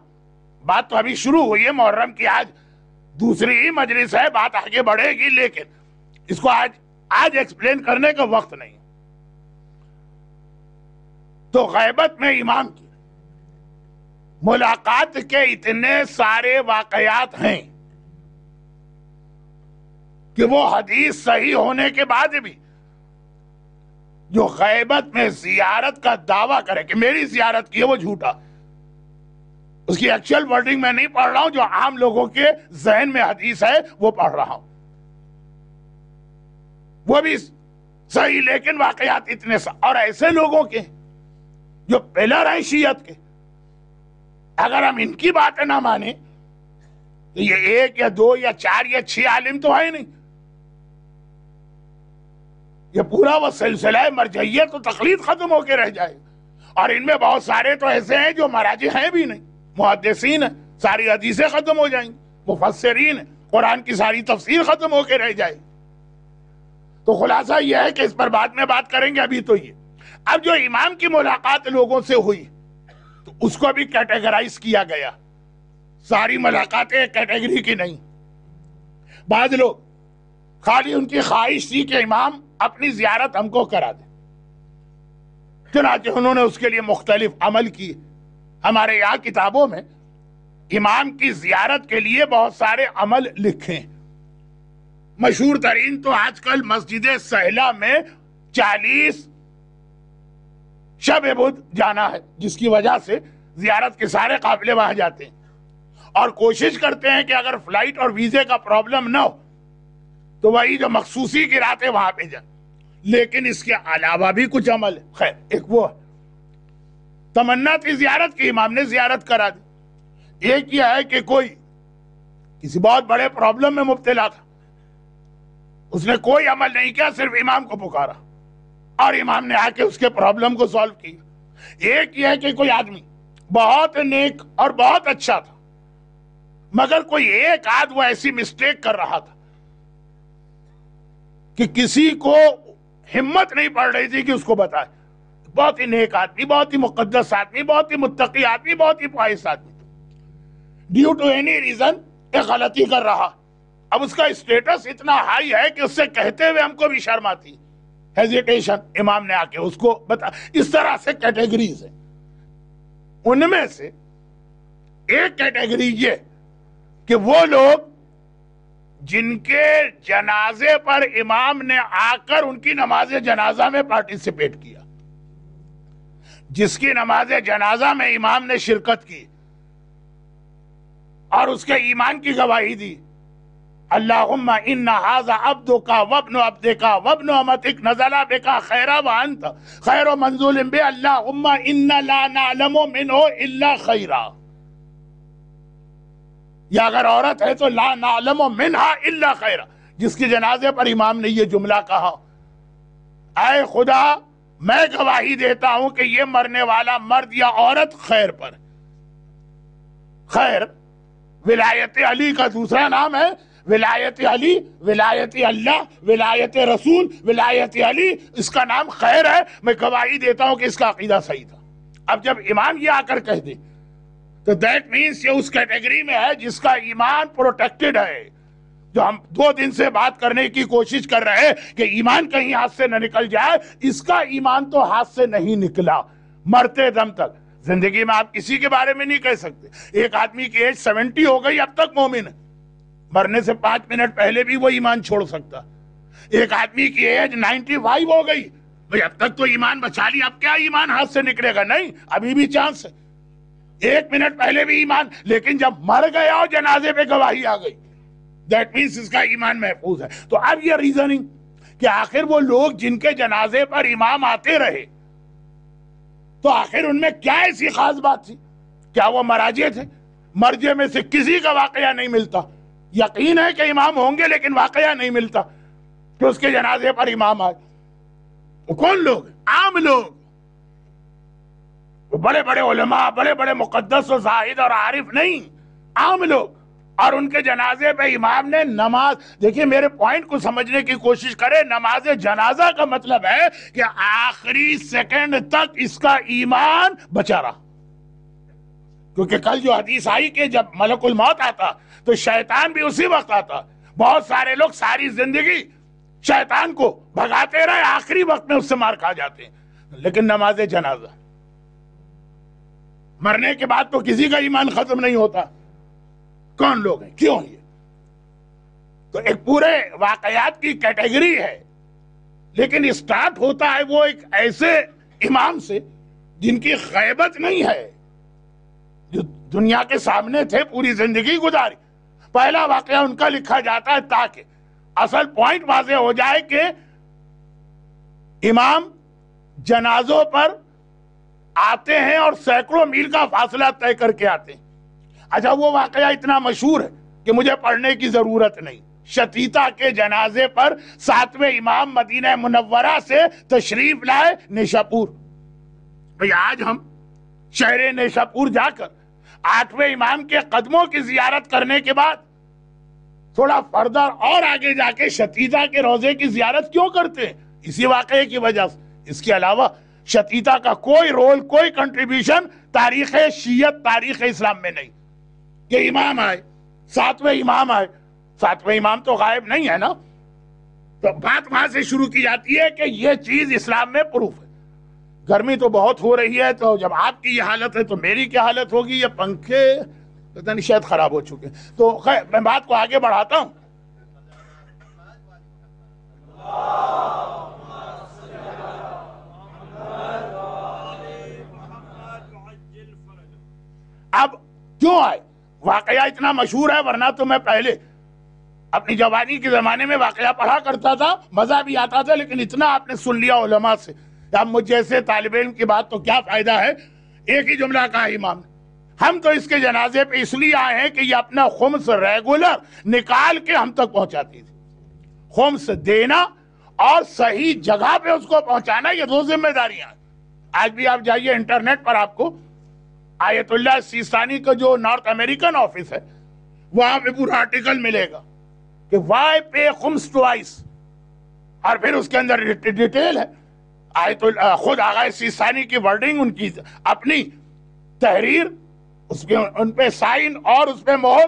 بات تو ابھی شروع ہوئی ہے, محرم کی آج دوسری ہی مجلس ہے, بات آگے بڑھے گی, لیکن اس کو آج ایکسپلین کرنے کا وقت نہیں. تو غیبت میں امام کی ملاقات کے اتنے سارے واقعات ہیں کہ وہ حدیث صحیح ہونے کے بعد بھی جو غیبت میں زیارت کا دعویٰ کرے کہ میری زیارت کی ہے وہ جھوٹا. اس کی ایکچوئل ورڈنگ میں نہیں پڑھ رہا ہوں, جو عام لوگوں کے ذہن میں حدیث ہے وہ پڑھ رہا ہوں, وہ بھی صحیح, لیکن واقعات اتنے اور ایسے لوگوں کے جو پلر ہیں شیعت کے, اگر ہم ان کی باتیں نہ مانیں تو یہ 1 یا 2 یا 4 یا 6 عالم تو ہے نہیں, یہ پورا وہ سلسلہ مرجعیت تو تقلید ختم ہو کے رہ جائے. اور ان میں بہت سارے تو ایسے ہیں جو مراجع ہیں بھی نہیں, محدثین ہیں, ساری حدیثیں ختم ہو جائیں گی, مفسرین ہیں, قرآن کی ساری تفسیر ختم ہو کے رہ جائے. تو خلاصہ یہ ہے کہ اس پر بعد میں بات کریں گے, ابھی تو یہ. اب جو امام کی ملاقات لوگوں سے ہوئی تو اس کو بھی کیٹیگرائز کیا گیا, ساری ملاقاتیں ایک کیٹیگری کی نہیں. بعض لوگ خالی ان کی خواہش تھی کہ امام اپنی زیارت ہم کو کرا دے, چنانچہ انہوں نے اس کے لیے مختلف عمل کیے. ہمارے یہاں کتابوں میں امام کی زیارت کے لیے بہت سارے عمل لکھے ہیں. مشہور ترین تو آج کل مسجد سہلہ میں 40 شب بدھ جانا ہے, جس کی وجہ سے زیارت کے سارے قافلے وہاں جاتے ہیں اور کوشش کرتے ہیں کہ اگر فلائٹ اور ویزے کا پرابلم نہ ہو تو وہی جو مخصوصی کی راتیں وہاں پہ جائیں. لیکن اس کے علاوہ بھی کچھ عمل ہے. خیر, ایک وہ تمنا کی زیارت کی, امام نے زیارت کرا دی. ایک یہ ہے کہ کوئی کسی بہت بڑے پرابلم میں مبتلا تھا, اس نے کوئی عمل نہیں کیا, صرف امام کو پکارا اور امام نے آ کے اس کے پرابلم کو سالو کیا. ایک یہ ہے کہ کوئی آدمی بہت نیک اور بہت اچھا تھا, مگر کوئی ایک آدھ وہ ایسی مسٹیک کر رہا تھا کہ کسی کو ہمت نہیں پڑ رہی تھی کہ اس کو بتائے. بہت ہی نیک آدمی، بہت ہی مقدس آدمی، بہت ہی متقی آدمی، بہت ہی پائس آدمی، ڈیو ٹو اینی ریزن ایک غلطی کر رہا، اب اس کا اسٹیٹس اتنا ہائی ہے کہ اس سے کہتے ہوئے ہم کو بھی شرم آتی، ہیزیٹیشن، امام نے آ کے اس کو بتا. اس طرح سے کیٹیگریز ہیں. ان میں سے ایک کیٹیگری یہ کہ وہ لوگ جن کے جنازے پر امام نے آ کر ان کی نماز جنازہ میں پارٹیسپیٹ کیا، جس کی نماز جنازہ میں امام نے شرکت کی اور اس کے ایمان کی گواہی دی، اللہم ان ھذا عبدک وابن عبدک وابن امتک نزل بک خیرا وانت خیر منزول بہ اللہم ان لا نعلم منہ الا خیرا. یا اگر عورت ہے تو لا نعلم منہا الا خیرا، جس کے جنازے پر امام نے یہ جملہ کہا، اے خدا میں گواہی دیتا ہوں کہ یہ مرنے والا مرد یا عورت خیر پر. خیر ولایت علی کا دوسرا نام ہے، ولایت علی، ولایت اللہ، ولایت رسول، ولایت علی، اس کا نام خیر ہے. میں گواہی دیتا ہوں کہ اس کا عقیدہ صحیح تھا. اب جب امام یہ آ کر کہہ دے تو دیٹ مینس یہ اس کیٹیگری میں ہے جس کا ایمان پروٹیکٹڈ ہے. جو ہم 2 دن سے بات کرنے کی کوشش کر رہے کہ ایمان کہیں ہاتھ سے نہ نکل جائے، اس کا ایمان تو ہاتھ سے نہیں نکلا مرتے دم تک. زندگی میں آپ کسی کے بارے میں نہیں کہہ سکتے. ایک آدمی کی ایج 70 ہو گئی اب تک مومن ہے، مرنے سے 5 منٹ پہلے بھی وہ ایمان چھوڑ سکتا. ایک آدمی کی ایج 95 ہو گئی، بھئی اب تک تو ایمان بچا لی، اب کیا ایمان ہاتھ سے نکلے گا؟ نہیں، ابھی بھی چانس ہے. 1 منٹ پہلے بھی ایمان، لیکن جب مر گیا اور جنازے پہ گواہی آ گئی، دیٹ مینس اس کا ایمان محفوظ ہے. تو اب یہ ریزننگ کہ آخر وہ لوگ جن کے جنازے پر امام آتے رہے تو آخر ان میں کیا ایسی خاص بات تھی؟ کیا وہ مراجع تھے؟ مرجع میں سے کسی کا واقعہ نہیں ملتا. یقین ہے کہ امام ہوں گے لیکن واقعہ نہیں ملتا کہ اس کے جنازے پر امام آئے. وہ کون لوگ؟ عام لوگ، وہ بڑے بڑے علماء، بڑے بڑے مقدس و زاہد اور عارف نہیں، عام لوگ. اور ان کے جنازے پہ امام نے نماز، دیکھیے میرے پوائنٹ کو سمجھنے کی کوشش کرے، نماز جنازہ کا مطلب ہے کہ آخری سیکنڈ تک اس کا ایمان بچا رہا. کیونکہ کل جو حدیث آئی کہ جب ملک الموت آتا تو شیطان بھی اسی وقت آتا. بہت سارے لوگ ساری زندگی شیطان کو بھگاتے رہے، آخری وقت میں اس سے مار کھا جاتے ہیں. لیکن نماز جنازہ، مرنے کے بعد تو کسی کا ایمان ختم نہیں ہوتا. کون لوگ ہیں؟ کیوں؟ یہ تو ایک پورے واقعات کی کیٹیگری ہے، لیکن اسٹارٹ ہوتا ہے وہ ایک ایسے امام سے جن کی غیبت نہیں ہے، جو دنیا کے سامنے تھے، پوری زندگی گزاری. پہلا واقعہ ان کا لکھا جاتا ہے تاکہ اصل پوائنٹ واضح ہو جائے کہ امام جنازوں پر آتے ہیں اور سینکڑوں میل کا فاصلہ طے کر کے آتے ہیں. اچھا وہ واقعہ اتنا مشہور ہے کہ مجھے پڑھنے کی ضرورت نہیں. شتیتا کے جنازے پر 7ویں امام مدینہ منورہ سے تشریف لائے نیشاپور. بھئی آج ہم شہر نیشاپور جا کر 8ویں امام کے قدموں کی زیارت کرنے کے بعد تھوڑا فردر اور آگے جا کے شتیتا کے روضے کی زیارت کیوں کرتے ہیں؟ اسی واقعے کی وجہ سے. اس کے علاوہ شتیتا کا کوئی رول، کوئی کنٹریبیوشن تاریخ شیعت، تاریخ اسلام میں نہیں. کہ امام آئے، 7ویں امام آئے، 7ویں امام تو غائب نہیں ہے نا. تو بات وہاں سے شروع کی جاتی ہے کہ یہ چیز اسلام میں پروف ہے. گرمی تو بہت ہو رہی ہے، تو جب آپ کی یہ حالت ہے تو میری کیا حالت ہوگی؟ یہ پنکھے پتہ نہیں شاید خراب ہو چکے. تو خیر میں بات کو آگے بڑھاتا ہوں. اب کیوں آئے؟ واقعہ اتنا مشہور ہے، ورنہ تو میں پہلے اپنی جوانی کے زمانے میں واقعہ پڑھا کرتا تھا، مزہ بھی آتا تھا، لیکن اتنا آپ نے سن لیا علماء سے. اب مجھ جیسے طالب علم کی بات تو کیا فائدہ ہے؟ ایک ہی جملہ کہا امام نے، ہم تو اس کے جنازے پہ اس لیے آئے ہیں کہ یہ اپنا خمس ریگولر نکال کے ہم تک پہنچاتی تھی. خمس دینا اور صحیح جگہ پہ اس کو پہنچانا، یہ 2 ذمہ داریاں ہیں. آج بھی آپ جائیے انٹرنیٹ پر، آپ کو آیت اللہ سیستانی کا جو نارتھ امریکن آفس ہے وہاں پہ پورا آرٹیکل ملے گا کہ وائی پے خمس ٹوائس، اور پھر اس کے اندر ڈیٹیل ہے. خود آغا سیستانی کی ورڈنگ، ان کی اپنی تحریر، اس پہ ان پہ سائن اور اس پہ مہر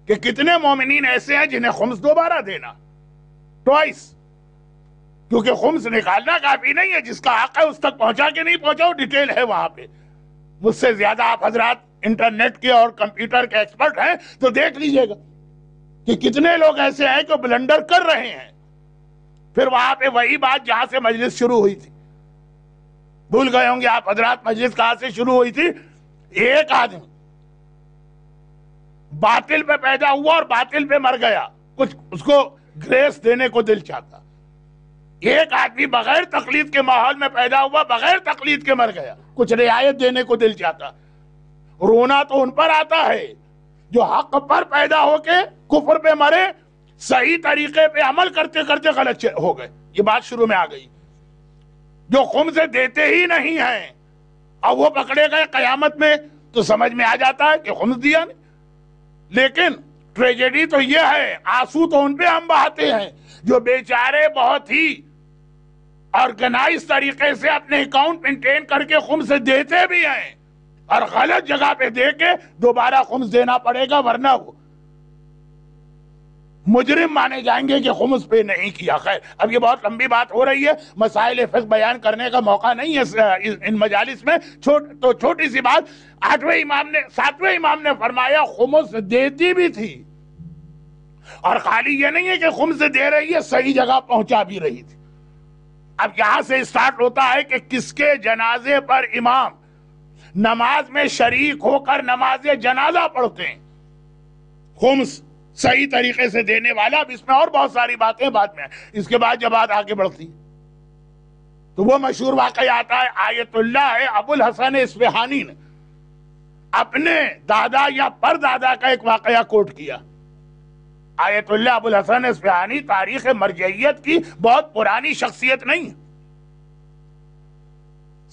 کہ کتنے مومنین ایسے ہیں جنہیں خمس دوبارہ دینا، ٹوائس، کیونکہ خمس نکالنا کافی نہیں ہے، جس کا حق ہے اس تک پہنچا کہ نہیں پہنچا وہ ڈیٹیل ہے وہاں پہ. مجھ سے زیادہ آپ حضرات انٹرنیٹ کے اور کمپیوٹر کے ایکسپرٹ ہیں تو دیکھ لیجئے گا کہ کتنے لوگ ایسے ہیں جو بلنڈر کر رہے ہیں. پھر وہاں پہ وہی بات جہاں سے مجلس شروع ہوئی تھی، بھول گئے ہوں گے آپ حضرات مجلس کہاں سے شروع ہوئی تھی. ایک آدمی باطل پہ پیدا ہوا اور باطل پہ مر گیا، کچھ اس کو گریس دینے کو دل چاہتا. ایک آدمی بغیر تقلید کے ماحول میں پیدا ہوا، بغیر تقلید کے مر گیا، کچھ رعایت دینے کو دل چاہتا. رونا تو ان پر آتا ہے جو حق پر پیدا ہو کے کفر پہ مرے، صحیح طریقے پہ عمل کرتے کرتے غلط ہو گئے. یہ بات شروع میں آ گئی. جو خمس دیتے ہی نہیں ہیں اور وہ پکڑے گئے قیامت میں تو سمجھ میں آ جاتا ہے کہ خمس دیا نہیں. لیکن ٹریجڈی تو یہ ہے، آنسو تو ان پہ ہم بہاتے ہیں جو بیچارے بہت ہی آرگنائز طریقے سے اپنے اکاؤنٹ مینٹین کر کے خمس دیتے بھی ہیں اور غلط جگہ پہ دے کے دوبارہ خمس دینا پڑے گا، ورنہ وہ مجرم مانے جائیں گے کہ خمس پہ نہیں کیا. خیر، اب یہ بہت لمبی بات ہو رہی ہے، مسائل فقہ بیان کرنے کا موقع نہیں ہے ان مجالس میں. تو چھوٹی سی بات، 7ویں امام نے فرمایا خمس دیتی بھی تھی، اور خالی یہ نہیں ہے کہ خمس دے رہی ہے، صحیح جگہ پہنچا بھی رہی تھی. اب یہاں سے اسٹارٹ ہوتا ہے کہ کس کے جنازے پر امام نماز میں شریک ہو کر نماز جنازہ پڑھتے ہیں. خمس صحیح طریقے سے دینے والا. اب اس میں اور بہت ساری باتیں بعد میں، اس کے بعد جب بات آگے بڑھتی تو وہ مشہور واقعہ آتا ہے. آیت اللہ ہے ابو الحسن اصفہانی نے اپنے دادا یا پردادا کا ایک واقعہ کوٹ کیا. آیت اللہ ابو الحسن اصفہانی تاریخ مرجعیت کی بہت پرانی شخصیت نہیں.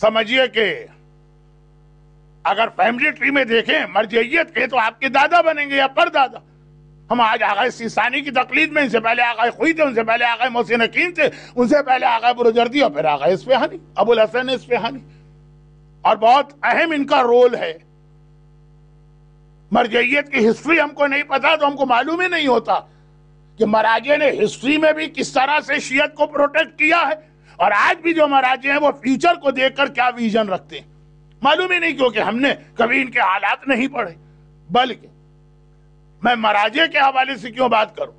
سمجھیے کہ اگر فیملی ٹری میں دیکھیں مرجعیت کے تو آپ کے دادا بنیں گے یا پردادا. ہم آج آغا سیستانی کی تقلید میں، ان سے پہلے آغا خوئی تھے، ان سے پہلے آغا محسن حکیم تھے، ان سے پہلے آغا بروجردی اور پھر آغا اصفہانی، ابو الحسن اصفہانی. اور بہت اہم ان کا رول ہے. مرجعیت کی ہسٹری ہم کو نہیں پتا تو ہم کو معلوم ہی نہیں ہوتا کہ مراجع نے ہسٹری میں بھی کس طرح سے شیعت کو پروٹیکٹ کیا ہے، اور آج بھی جو مراجع ہیں وہ فیوچر کو دیکھ کر کیا ویژن رکھتے ہیں معلوم ہی نہیں، کیونکہ ہم نے کبھی ان کے حالات نہیں پڑھے. بلکہ میں مراجع کے حوالے سے کیوں بات کروں،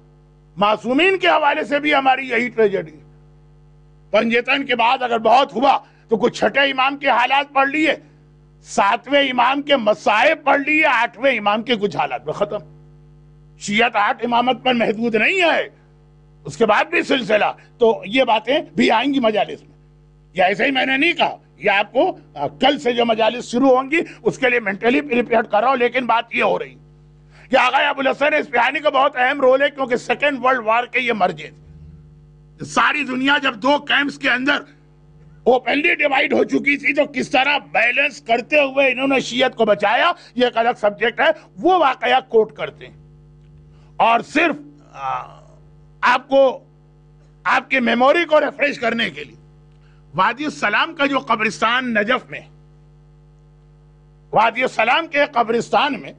معصومین کے حوالے سے بھی ہماری یہی ٹریجڈی ہے. پنجتن کے بعد اگر بہت ہوا تو کچھ چھٹے امام کے حالات پڑھ لیے، 7ویں امام کے مصائب پڑھ لیے، 8ویں امام کے کچھ حالات میں ختم. شیعت 8 امامت پر محدود نہیں ہے، اس کے بعد بھی سلسلہ. تو یہ باتیں بھی آئیں گی مجالس میں. یا ایسے ہی میں نے نہیں کہا، یہ آپ کو کل سے جو مجالس شروع ہوں گی اس کے لیے مینٹلی پریپیئر کر رہا ہوں. لیکن بات یہ ہو رہی کہ آغا ابو الحسن اصفہانی کا بہت اہم رول ہے، کیونکہ سیکنڈ ورلڈ وار کے یہ مرجع تھے. ساری دنیا جب 2 کیمپس کے اندر اوپنلی ڈیوائیڈ ہو چکی تھی تو کس طرح بیلنس کرتے ہوئے انہوں نے شیعت کو بچایا، یہ ایک الگ سبجیکٹ ہے. وہ واقعہ کوٹ کرتے ہیں. اور صرف آپ کو آپ کے میموری کو ریفریش کرنے کے لیے، وادی السلام کا جو قبرستان نجف میں، وادی السلام کے قبرستان میں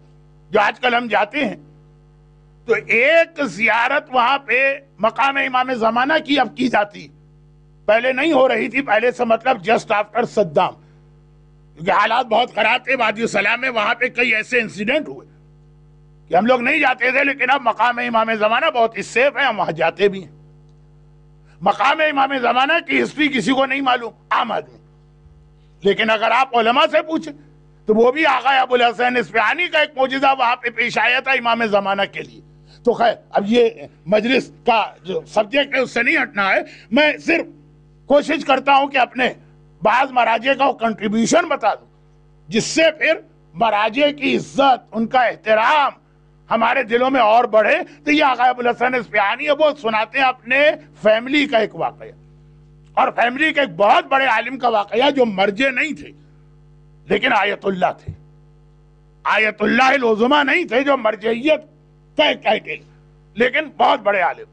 جو آج کل ہم جاتے ہیں، تو ایک زیارت وہاں پہ مقام امام زمانہ کی اب کی جاتی، پہلے نہیں ہو رہی تھی. پہلے سے مطلب جسٹ آفٹر صدام، کیونکہ حالات بہت خراب تھے وادی السلام میں. وہاں پہ کئی ایسے انسیڈنٹ ہوئے کہ ہم لوگ نہیں جاتے تھے، لیکن اب مقام امام زمانہ بہت سیف ہے، ہم وہاں جاتے بھی ہیں. مقام امام زمانہ کی ہسٹری کسی کو نہیں معلوم، عام آدمی. لیکن اگر آپ علماء سے پوچھیں تو وہ بھی آغا ابو الحسن اصفہانی کا ایک معجزہ وہاں پہ پیش آیا تھا امام زمانہ کے لیے. تو خیر، اب یہ مجلس کا جو سبجیکٹ ہے اس سے نہیں ہٹنا ہے. میں صرف کوشش کرتا ہوں کہ اپنے بعض مراجع کا کنٹریبیوشن بتا دوں، جس سے پھر مراجع کی عزت، ان کا احترام ہمارے دلوں میں اور بڑھے. تو یہ آغا ابو الحسن اصفہانی ہے، وہ سناتے ہیں اپنے فیملی کا ایک واقعہ، اور فیملی کے ایک بہت بڑے عالم کا واقعہ جو مرجع نہیں تھے لیکن آیت اللہ تھے. آیت اللہ العظمیٰ نہیں تھے جو مرجعیت کا ایک ٹائٹل، لیکن بہت بڑے عالم.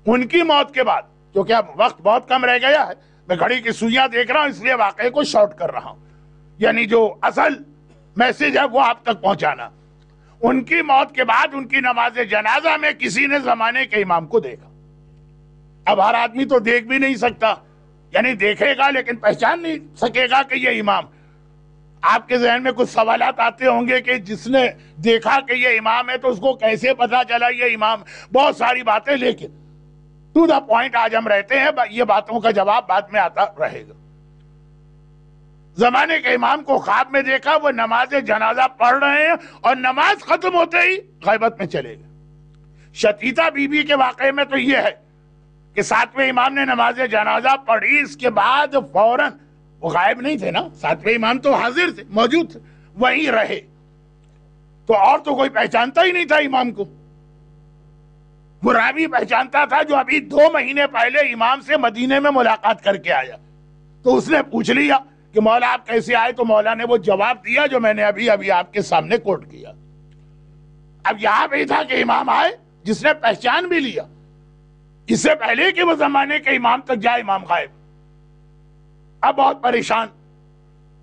ان کی موت کے بعد، کیونکہ اب وقت بہت کم رہ گیا ہے میں گھڑی کی سوئیاں دیکھ رہا ہوں اس لیے واقعے کو شارٹ کر رہا ہوں، یعنی جو اصل میسج ہے وہ آپ تک پہنچانا۔ ان کی موت کے بعد ان کی نماز جنازہ میں کسی نے زمانے کے امام کو دیکھا۔ اب ہر آدمی تو دیکھ بھی نہیں سکتا، یعنی دیکھے گا لیکن پہچان نہیں سکے گا کہ یہ امام۔ آپ کے ذہن میں کچھ سوالات آتے ہوں گے کہ جس نے دیکھا کہ یہ امام ہے تو اس کو کیسے پتا چلا یہ امام، بہت ساری باتیں، لیکن ٹو دا پوائنٹ آج ہم رہتے ہیں، یہ باتوں کا جواب بعد میں آتا رہے گا۔ زمانے کے امام کو خواب میں دیکھا، وہ نماز جنازہ پڑھ رہے ہیں اور نماز ختم ہوتے ہی غیبت میں چلے گئے۔ شتیتا بی بی کے واقعے میں تو یہ ہے کہ 7ویں امام نے نماز جنازہ پڑھی، اس کے بعد فوراً، وہ غائب نہیں تھے نا، 7ویں امام تو حاضر تھے، موجود تھے، وہیں رہے، تو اور تو کوئی پہچانتا ہی نہیں تھا امام کو۔ وہ راوی پہچانتا تھا جو ابھی 2 مہینے پہلے امام سے مدینے میں ملاقات کر کے آیا، تو اس نے پوچھ لیا کہ مولا آپ کیسے آئے، تو مولا نے وہ جواب دیا جو میں نے ابھی آپ کے سامنے کوٹ کیا۔ اب یہاں پہ تھا کہ امام آئے جس نے پہچان بھی لیا، اس سے پہلے کہ وہ زمانے کے امام تک جائے امام غائب۔ اب بہت پریشان،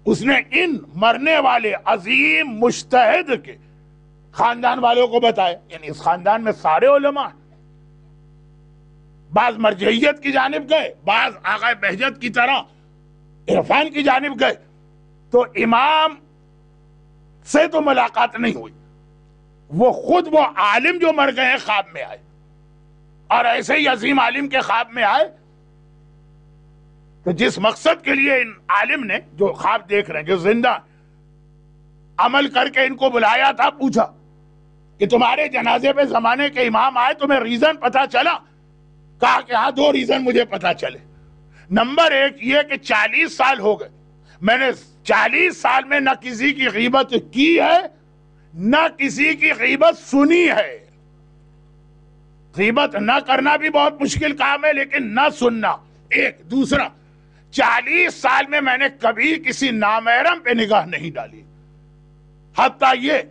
اس نے ان مرنے والے عظیم مجتہد کے خاندان والوں کو بتایا، یعنی اس خاندان میں سارے علماء، بعض مرجعیت کی جانب گئے، بعض آقا بہجت کی طرح عرفان کی جانب گئے، تو امام سے تو ملاقات نہیں ہوئی، وہ خود وہ عالم جو مر گئے ہیں خواب میں آئے، اور ایسے ہی عظیم عالم کے خواب میں آئے تو جس مقصد کے لیے ان عالم نے، جو خواب دیکھ رہے ہیں، جو زندہ عمل کر کے ان کو بلایا تھا، پوچھا کہ تمہارے جنازے پہ زمانے کے امام آئے، تمہیں ریزن پتا چلا؟ کہا کہ ہاں 2 ریزن مجھے پتا چلے۔ نمبر 1 یہ کہ 40 سال ہو گئے، میں نے 40 سال میں نہ کسی کی غیبت کی ہے نہ کسی کی غیبت سنی ہے۔ غیبت نہ کرنا بھی بہت مشکل کام ہے، لیکن نہ سننا ایک۔ دوسرا، 40 سال میں نے کبھی کسی نامحرم پہ نگاہ نہیں ڈالی، حتیٰ یہ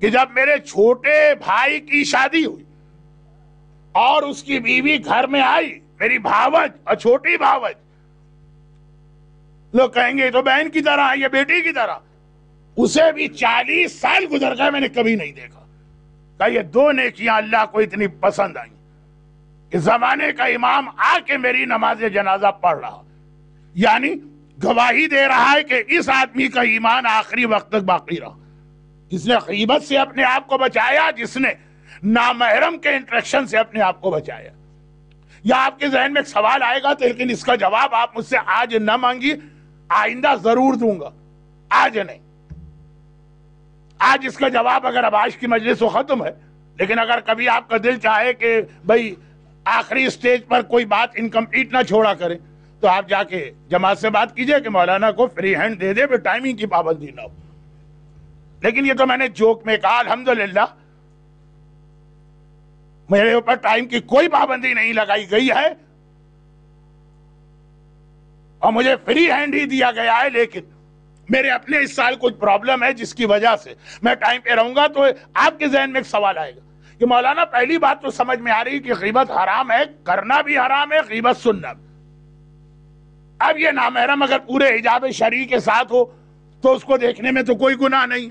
کہ جب میرے چھوٹے بھائی کی شادی ہوئی اور اس کی بیوی گھر میں آئی، میری بھاوج اور چھوٹی بھاوج، لوگ کہیں گے یہ تو بہن کی طرح ہے، یہ بیٹی کی طرح، اسے بھی 40 سال گزر گئے، میں نے کبھی نہیں دیکھا۔ کہ یہ 2 نیکیاں اللہ کو اتنی پسند آئیں کہ زمانے کا امام آ کے میری نماز جنازہ پڑھ رہا، یعنی گواہی دے رہا ہے کہ اس آدمی کا ایمان آخری وقت تک باقی رہا، جس نے غیبت سے اپنے آپ کو بچایا، جس نے نامحرم کے انٹریکشن سے اپنے آپ کو بچایا۔ یا آپ کے ذہن میں ایک سوال آئے گا، تو لیکن اس کا جواب آپ مجھ سے آج نہ مانگی، آئندہ ضرور دوں گا، آج نہیں۔ آج اس کا جواب اگر اب آج کی مجلس و ختم ہے، لیکن اگر کبھی آپ کا دل چاہے کہ بھئی آخری سٹیج پر کوئی بات انکمپلیٹ نہ چھوڑا کرے، تو آپ جا کے جماعت سے بات کیجئے کہ مولانا کو فری ہینڈ دے دے، ٹائمنگ کی پابندی نہ ہو۔ لیکن یہ تو میں نے جوک میں کہا، الحمدللہ میرے اوپر ٹائم کی کوئی پابندی نہیں لگائی گئی ہے اور مجھے فری ہینڈ ہی دیا گیا ہے، لیکن میرے اپنے اس سال کچھ پرابلم ہے جس کی وجہ سے میں ٹائم پہ رہوں گا۔ تو آپ کے ذہن میں ایک سوال آئے گا کہ مولانا پہلی بات تو سمجھ میں آ رہی کہ غیبت حرام ہے، کرنا بھی حرام ہے، غیبت سننا بھی۔ اب یہ نامحرم اگر پورے حجاب شرعی کے ساتھ ہو تو اس کو دیکھنے میں تو کوئی گناہ نہیں،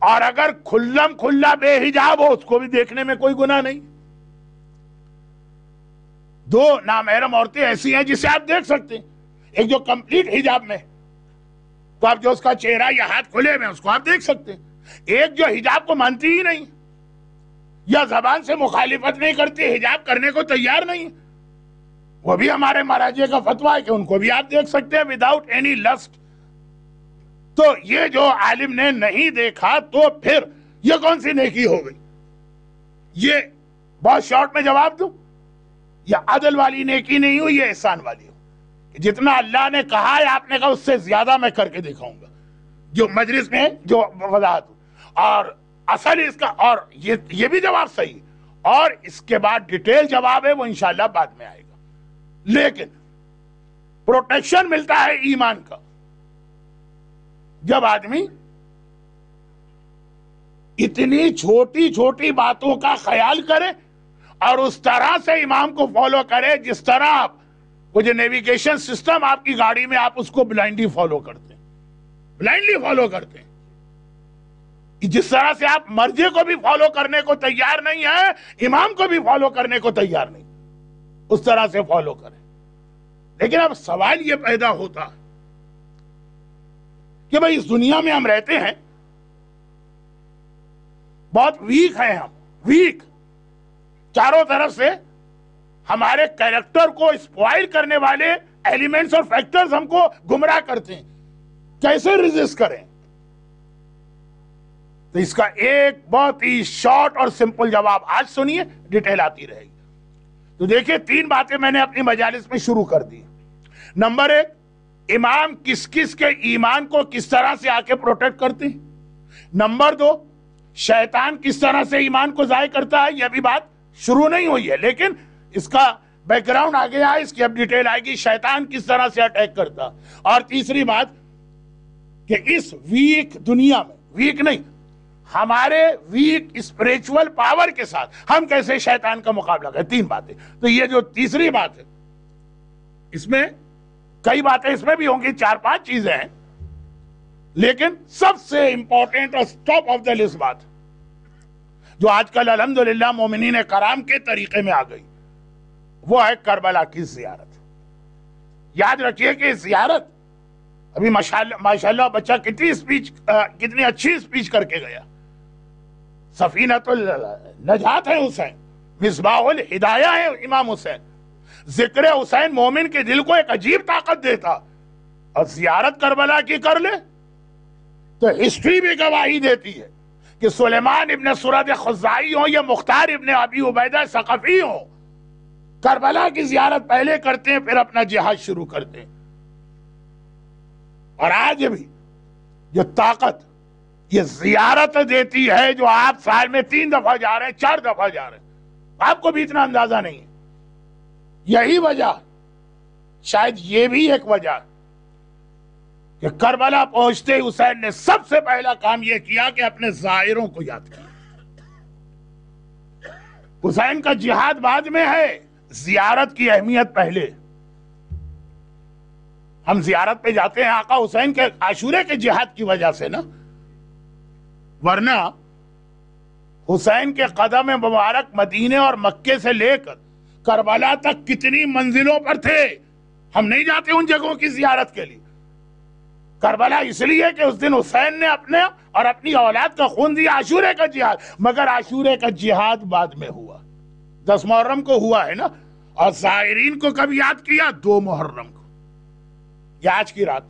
اور اگر کھلم کھلا بے حجاب ہو اس کو بھی دیکھنے میں کوئی گناہ نہیں۔ 2 نامحرم عورتیں ایسی ہیں جسے آپ دیکھ سکتے ہیں، ایک جو کمپلیٹ حجاب میں، تو آپ جو اس کا چہرہ یا ہاتھ کھلے ہوئے ہیں اس کو آپ دیکھ سکتے ہیں، ایک جو حجاب کو مانتی ہی نہیں یا زبان سے مخالفت نہیں کرتی، حجاب کرنے کو تیار نہیں، وہ بھی ہمارے مراجع کا فتویٰ ہے کہ ان کو بھی آپ دیکھ سکتے ہیں وداؤٹ اینی لسٹ۔ تو یہ جو عالم نے نہیں دیکھا تو پھر یہ کون سی نیکی ہو گئی؟ یہ بہت شارٹ میں جواب دوں، یہ عدل والی نیکی نہیں ہوئی، یہ احسان والی ہو۔ جتنا اللہ نے کہا ہے آپ نے کہا اس سے زیادہ میں کر کے دکھاؤں گا، جو مجلس میں جو وضاحت ہو۔ اور اصل اس کا، اور یہ بھی جواب صحیح، اور اس کے بعد ڈیٹیل جواب ہے وہ انشاءاللہ بعد میں آئے گا۔ لیکن پروٹیکشن ملتا ہے ایمان کا جب آدمی اتنی چھوٹی چھوٹی باتوں کا خیال کرے اور اس طرح سے امام کو فالو کرے جس طرح آپ وہ جو نیویگیشن سسٹم آپ کی گاڑی میں، آپ اس کو بلائنڈلی فالو کرتے ہیں، جس طرح سے آپ مرضی کو بھی فالو کرنے کو تیار نہیں ہے، امام کو بھی فالو کرنے کو تیار نہیں، اس طرح سے فالو کریں۔ لیکن اب سوال یہ پیدا ہوتا کہ بھئی اس دنیا میں ہم رہتے ہیں، بہت ویک ہیں ہم، ویک، چاروں طرف سے ہمارے کیریکٹر کو اسپوائل کرنے والے ایلیمنٹس اور فیکٹرز ہم کو گمراہ کرتے ہیں، کیسے ریزسٹ کریں؟ تو اس کا ایک بہت ہی شارٹ اور سمپل جواب آج سنیے، ڈیٹیل آتی رہے گی۔ تو دیکھیں 3 باتیں میں نے اپنی مجالس میں شروع کر دی۔ نمبر 1، امام کس کس کے ایمان کو کس طرح سے آ کے پروٹیکٹ کرتے ہیں۔ نمبر 2، شیطان کس طرح سے ایمان کو ضائع کرتا ہے۔ یہ ابھی بات شروع نہیں ہوئی ہے، لیکن اس کا بیک گراؤنڈ آگے آئے، اس کی اب ڈیٹیل آئے گی، شیطان کس طرح سے اٹیک کرتا۔ اور تیسری بات کہ اس ویک دنیا میں، ویک نہیں، ہمارے ویک اسپریچول پاور کے ساتھ ہم کیسے شیطان کا مقابلہ کریں۔ 3 باتیں۔ تو یہ جو تیسری بات ہے، اس میں کئی باتیں اس میں بھی ہوں گی، 4-5 چیزیں ہیں، لیکن سب سے امپورٹنٹ اور ٹاپ آف دا لسٹ بات جو آج کل الحمدللہ مومنین کرام کے طریقے میں آ گئی، وہ ہے کربلا کی زیارت۔ یاد رکھیے کہ زیارت، ابھی ماشاءاللہ بچہ کتنی اچھی اسپیچ کر کے گیا۔ سفینۃ النجات ہے حسین، مصباح الہدایہ ہے امام حسین۔ ذکر حسین مومن کے دل کو ایک عجیب طاقت دیتا، اور زیارت کربلا کی کر لے تو ہسٹری بھی گواہی دیتی ہے کہ سلیمان ابن سرد خزائی ہوں یا مختار ابن ابی عبیدہ ثقفی ہوں، کربلا کی زیارت پہلے کرتے ہیں، پھر اپنا جہاد شروع کرتے ہیں۔ اور آج بھی جو طاقت یہ زیارت دیتی ہے، جو آپ سال میں 3 دفعہ جا رہے ہیں، 4 دفعہ جا رہے ہیں، آپ کو بھی اتنا اندازہ نہیں ہے۔ یہی وجہ، شاید یہ بھی ایک وجہ کہ کربلا پہنچتے ہی حسین نے سب سے پہلا کام یہ کیا کہ اپنے زائروں کو یاد کیا۔ حسین کا جہاد بعد میں ہے، زیارت کی اہمیت پہلے۔ ہم زیارت پہ جاتے ہیں آقا حسین کے عاشورے کے جہاد کی وجہ سے نا، ورنہ حسین کے قدم مبارک مدینے اور مکے سے لے کر کربلا تک کتنی منزلوں پر تھے۔ ہم نہیں جاتے ان جگہوں کی زیارت کے لیے۔ کربلا اس لیے کہ اس دن حسین نے اپنے اور اپنی اولاد کا خون دیا، عاشورے کا جہاد، مگر عاشورے کا جہاد بعد میں ہوا، 10 محرم کو ہوا ہے نا۔ اور زائرین کو کب یاد کیا؟ 2 محرم کو، یہ آج کی رات۔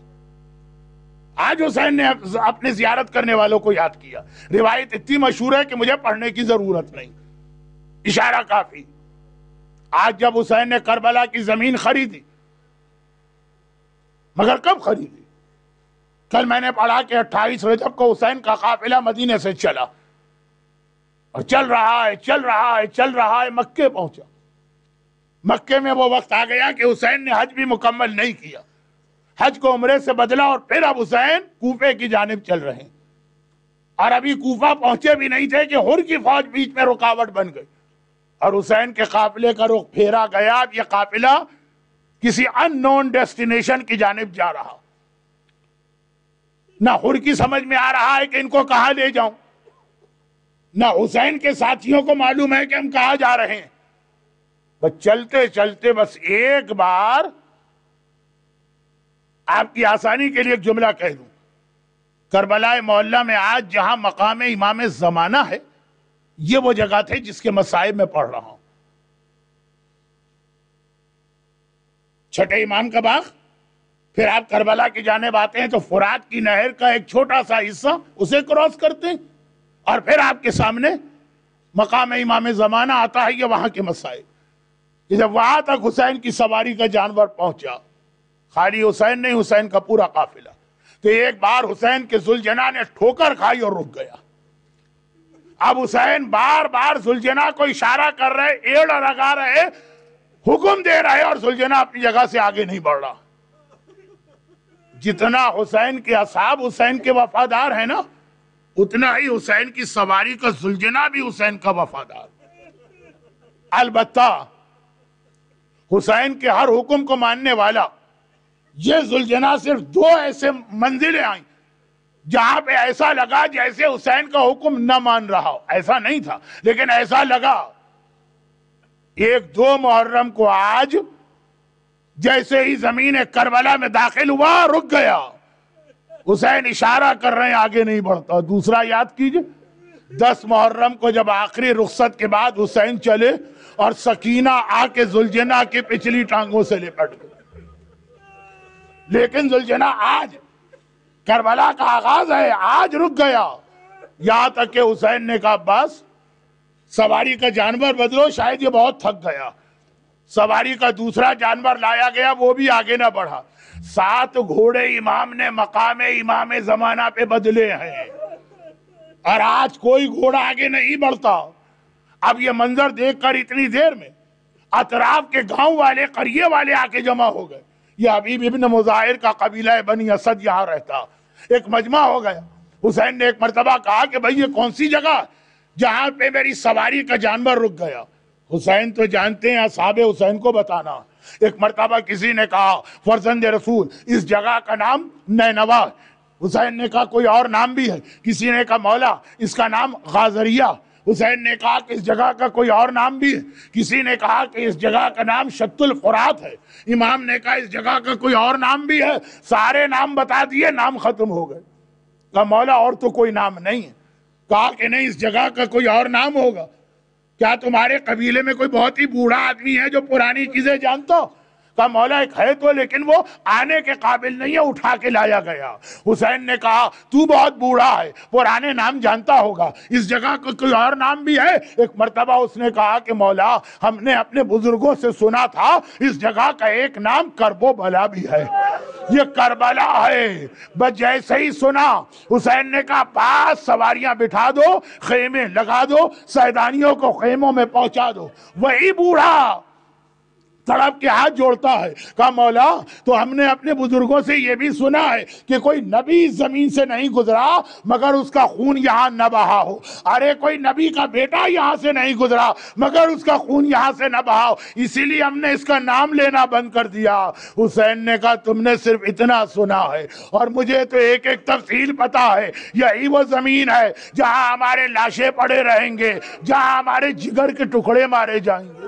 آج حسین نے اپنے زیارت کرنے والوں کو یاد کیا۔ روایت اتنی مشہور ہے کہ مجھے پڑھنے کی ضرورت نہیں، اشارہ کافی۔ آج جب حسین نے کربلا کی زمین خریدی، مگر کب خریدی؟ کل میں نے پڑھا کہ 28 رجب کو حسین کا قافلہ مدینے سے چلا، اور چل رہا ہے، مکے پہنچا۔ مکے میں وہ وقت آ گیا کہ حسین نے حج بھی مکمل نہیں کیا، حج کو عمرے سے بدلا، اور پھر اب حسین کوفے کی جانب چل رہے ہیں۔ اور ابھی کوفہ پہنچے بھی نہیں تھے کہ ہر کی فوج بیچ میں رکاوٹ بن گئی، اور حسین کے قافلے کا رخ پھیرا گیا۔ اب یہ قافلہ کسی ان نون ڈیسٹینیشن کی جانب جا رہا، نہ ہر کی سمجھ میں آ رہا ہے کہ ان کو کہاں لے جاؤں، نہ حسین کے ساتھیوں کو معلوم ہے کہ ہم کہاں جا رہے ہیں۔ بس چلتے چلتے بس ایک بار آپ کی آسانی کے لیے ایک جملہ کہہ دوں، کربلا معلیٰ میں آج جہاں مقام امام زمانہ ہے، یہ وہ جگہ تھے جس کے مصائب میں پڑھ رہا ہوں۔ چھٹے امام کا باغ، پھر آپ کربلا کی جانب آتے ہیں تو فرات کی نہر کا ایک چھوٹا سا حصہ اسے کراس کرتے ہیں، اور پھر آپ کے سامنے مقام امام زمانہ آتا ہے۔ یہ وہاں کے مصائب، جب وہاں تک حسین کی سواری کا جانور پہنچا، خالی حسین نہیں، حسین کا پورا قافلہ، تو ایک بار حسین کے ذوالجناح نے ٹھوکر کھائی اور رک گیا۔ اب حسین بار بار ذوالجناح کو اشارہ کر رہے، ایڑ لگا رہے، حکم دے رہے، اور ذوالجناح اپنی جگہ سے آگے نہیں بڑھ رہا۔ جتنا حسین کے اصحاب حسین کے وفادار ہیں نا، اتنا ہی حسین کی سواری کا ذوالجناح بھی حسین کا وفادار۔ البتہ حسین کے ہر حکم کو ماننے والا. یہ ذوالجناح صرف 2 ایسے منزلیں آئیں جہاں پہ ایسا لگا جیسے حسین کا حکم نہ مان رہا ہو. ایسا نہیں تھا لیکن ایسا لگا. 1-2 محرم کو آج جیسے ہی زمین کربلا میں داخل ہوا رک گیا. حسین اشارہ کر رہے ہیں آگے نہیں بڑھتا. دوسرا یاد کیجئے 10 محرم کو جب آخری رخصت کے بعد حسین چلے اور سکینہ آ کے ذوالجناح کی پچھلی ٹانگوں سے لپٹ گئی. لیکن ذوالجناح آج کربلا کا آغاز ہے آج رک گیا. یہاں تک کہ حسین نے کہا بس سواری کا جانور بدلو شاید یہ بہت تھک گیا. سواری کا دوسرا جانور لایا گیا وہ بھی آگے نہ بڑھا. 7 گھوڑے امام نے مقام امام زمانہ پہ بدلے ہیں اور آج کوئی گھوڑا آگے نہیں بڑھتا. اب یہ منظر دیکھ کر اتنی دیر میں اطراف کے گاؤں والے قریے والے آ کے جمع ہو گئے. یہ حبیب ابن مظاہر کا قبیلہ بنی اسد یہاں رہتا. ایک مجمع ہو گیا. حسین نے ایک مرتبہ کہا کہ بھئی یہ کون سی جگہ جہاں پہ میری سواری کا جانور رک گیا. حسین تو جانتے ہیں اصحاب حسین کو بتانا. ایک مرتبہ کسی نے کہا فرزند رسول اس جگہ کا نام نینوا. حسین نے کہا کوئی اور نام بھی ہے. کسی نے کہا مولا اس کا نام غازریہ. حسین نے کہا کہ اس جگہ کا کوئی اور نام بھی ہے. کسی نے کہا کہ اس جگہ کا نام شط الفرات ہے. امام نے کہا اس جگہ کا کوئی اور نام بھی ہے. سارے نام بتا دیے نام ختم ہو گئے. کہا مولا اور تو کوئی نام نہیں ہے. کہا کہ نہیں اس جگہ کا کوئی اور نام ہوگا. کیا تمہارے قبیلے میں کوئی بہت ہی بوڑھا آدمی ہے جو پرانی چیزیں جانتا ہو؟ کہا مولا ایک ہے تو لیکن وہ آنے کے قابل نہیں ہے اٹھا کے لایا گیا. حسین نے کہا تو بہت بوڑھا ہے پرانے نام جانتا ہوگا اس جگہ کا کوئی اور نام بھی ہے. ایک مرتبہ اس نے کہا کہ مولا ہم نے اپنے بزرگوں سے سنا تھا اس جگہ کا ایک نام کرب و بلا بھی ہے. یہ کربلا ہے. بس جیسے ہی سنا حسین نے کہا پاس سواریاں بٹھا دو خیمے لگا دو سیدانیوں کو خیموں میں پہنچا دو. وہی بوڑھا تڑپ کے ہاتھ جوڑتا ہے. کہا مولا تو ہم نے اپنے بزرگوں سے یہ بھی سنا ہے کہ کوئی نبی اس زمین سے نہیں گزرا مگر اس کا خون یہاں نہ بہا ہو. ارے کوئی نبی کا بیٹا یہاں سے نہیں گزرا مگر اس کا خون یہاں سے نہ بہا ہو اسی لیے ہم نے اس کا نام لینا بند کر دیا. حسین نے کہا تم نے صرف اتنا سنا ہے اور مجھے تو ایک ایک تفصیل پتا ہے. یہی وہ زمین ہے جہاں ہمارے لاشیں پڑے رہیں گے جہاں ہمارے جگر کے ٹکڑے مارے جائیں گے.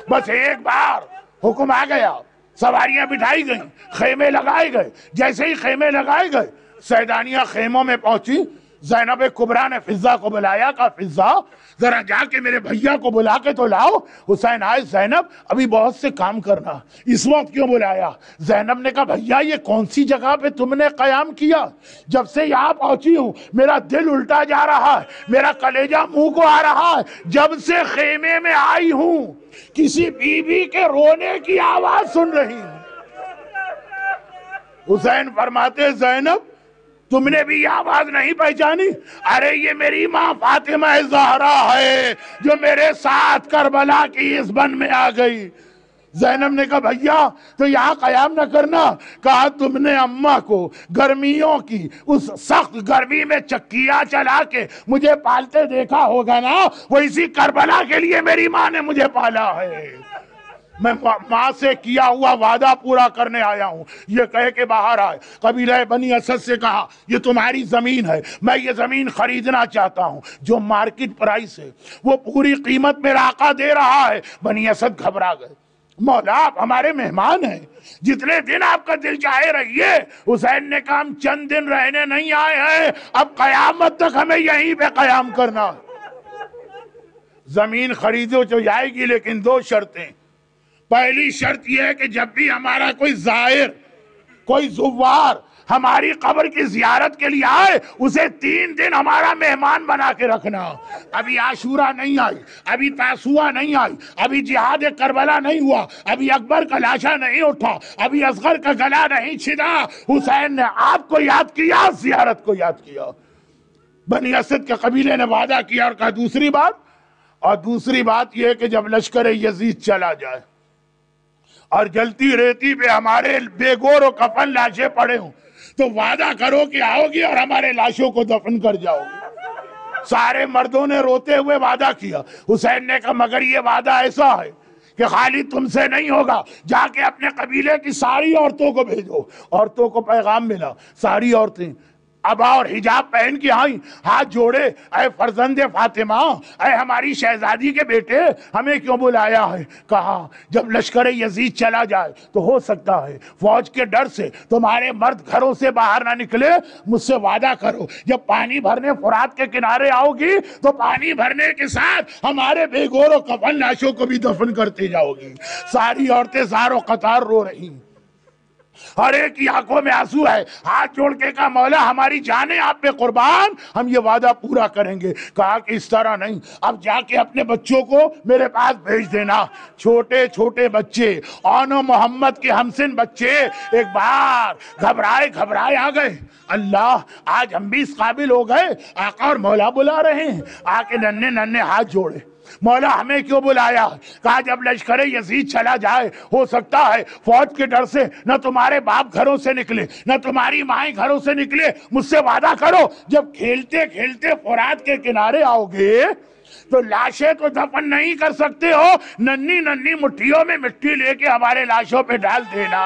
بس ایک بار حکم آ گیا سواریاں بٹھائی گئیں خیمے لگائے گئے. جیسے ہی خیمے لگائے گئے سیدانیاں خیموں میں پہنچی. زینب کبریٰ نے فضہ کو بلایا کہا فضہ ذرا جا کے میرے بھیا کو بلا کے تو لاؤ. حسین آئے زینب ابھی بہت سے کام کرنا اس وقت کیوں بلایا؟ زینب نے کہا بھیا یہ کون سی جگہ پہ تم نے قیام کیا؟ جب سے یہاں پہنچی ہوں میرا دل الٹا جا رہا ہے میرا کلیجہ منہ کو آ رہا ہے. جب سے خیمے میں آئی ہوں کسی بی بی کے رونے کی آواز سن رہی ہوں. حسین فرماتے زینب تم نے بھی یہ آواز نہیں پہچانی؟ ارے یہ میری ماں فاطمہ زہرا ہے جو میرے ساتھ کربلا کی اس بن میں آ گئی. زینب نے کہا بھیا تو یہاں قیام نہ کرنا. کہا تم نے اماں کو گرمیوں کی اس سخت گرمی میں چکیاں چلا کے مجھے پالتے دیکھا ہوگا نا وہ اسی کربلا کے لیے میری ماں نے مجھے پالا ہے. میں ماں سے کیا ہوا وعدہ پورا کرنے آیا ہوں. یہ کہہ کے باہر آئے قبیلہ بنی اسد سے کہا یہ تمہاری زمین ہے میں یہ زمین خریدنا چاہتا ہوں. جو مارکیٹ پرائس ہے وہ پوری قیمت میرا آقا دے رہا ہے. بنی اسد گھبرا گئے. مولا آپ ہمارے مہمان ہیں جتنے دن آپ کا دل چاہے رہیے. حسین نے کہا ہم چند دن رہنے نہیں آئے ہیں اب قیامت تک ہمیں یہیں پہ قیام کرنا. زمین خریدو تو جائے گی لیکن 2 شرطیں. پہلی شرط یہ ہے کہ جب بھی ہمارا کوئی زائر کوئی زوار ہماری قبر کی زیارت کے لیے آئے اسے 3 دن ہمارا مہمان بنا کے رکھنا. ابھی عاشورہ نہیں آئی ابھی تاسوعہ نہیں آئی ابھی جہاد کربلا نہیں ہوا ابھی اکبر کا لاشا نہیں اٹھا ابھی اصغر کا گلا نہیں چھنا. حسین نے آپ کو یاد کیا زیارت کو یاد کیا. بنی اسد کے قبیلے نے وعدہ کیا اور کہا دوسری بات یہ کہ جب لشکر یزید چلا جائے اور جلتی ریتی پہ ہمارے بے گور و کفن لاشیں پڑے ہوں تو وعدہ کرو کہ آؤ گی اور ہمارے لاشوں کو دفن کر جاؤ گی. سارے مردوں نے روتے ہوئے وعدہ کیا. حسین نے کہا مگر یہ وعدہ ایسا ہے کہ خالی تم سے نہیں ہوگا، جا کے اپنے قبیلے کی ساری عورتوں کو بھیجو۔ عورتوں کو پیغام ملا، ساری عورتیں عبا اور حجاب پہن کے آئیں، ہاتھ جوڑے، اے فرزند فاطمہ، اے ہماری شہزادی کے بیٹے، ہمیں کیوں بلایا ہے؟ کہا جب لشکر یزید چلا جائے تو ہو سکتا ہے فوج کے ڈر سے تمہارے مرد گھروں سے باہر نہ نکلے، مجھ سے وعدہ کرو جب پانی بھرنے فرات کے کنارے آؤ گی تو پانی بھرنے کے ساتھ ہمارے بے گور و کفن لاشوں کو بھی دفن کرتے جاؤ گی۔ ساری عورتیں زار و قطار رو رہی، ہر ایک کی آنکھوں میں آنسو ہے، ہاتھ جوڑ کے کہا مولا ہماری جانیں آپ پہ قربان، ہم یہ وعدہ پورا کریں گے۔ کہا کہ اس طرح نہیں، اب جا کے اپنے بچوں کو میرے پاس بھیج دینا۔ چھوٹے چھوٹے بچے، آن و محمد کے ہمسن بچے ایک بار گھبرائے آ گئے۔ اللہ، آج ہم بھی اس قابل ہو گئے، آقا اور مولا بلا رہے ہیں۔ آ کے ننھے ہاتھ جوڑے، مولا ہمیں کیوں بلایا؟ کہا جب لشکر یزید چلا جائے ہو سکتا ہے فوج کے ڈر سے نہ تمہارے باپ گھروں سے نکلے نہ تمہاری مائیں گھروں سے نکلے، مجھ سے وعدہ کرو جب کھیلتے کھیلتے فرات کے کنارے آؤ گے تو لاشیں تو دفن نہیں کر سکتے ہو، ننھی مٹھیوں میں مٹی لے کے ہمارے لاشوں پہ ڈال دینا۔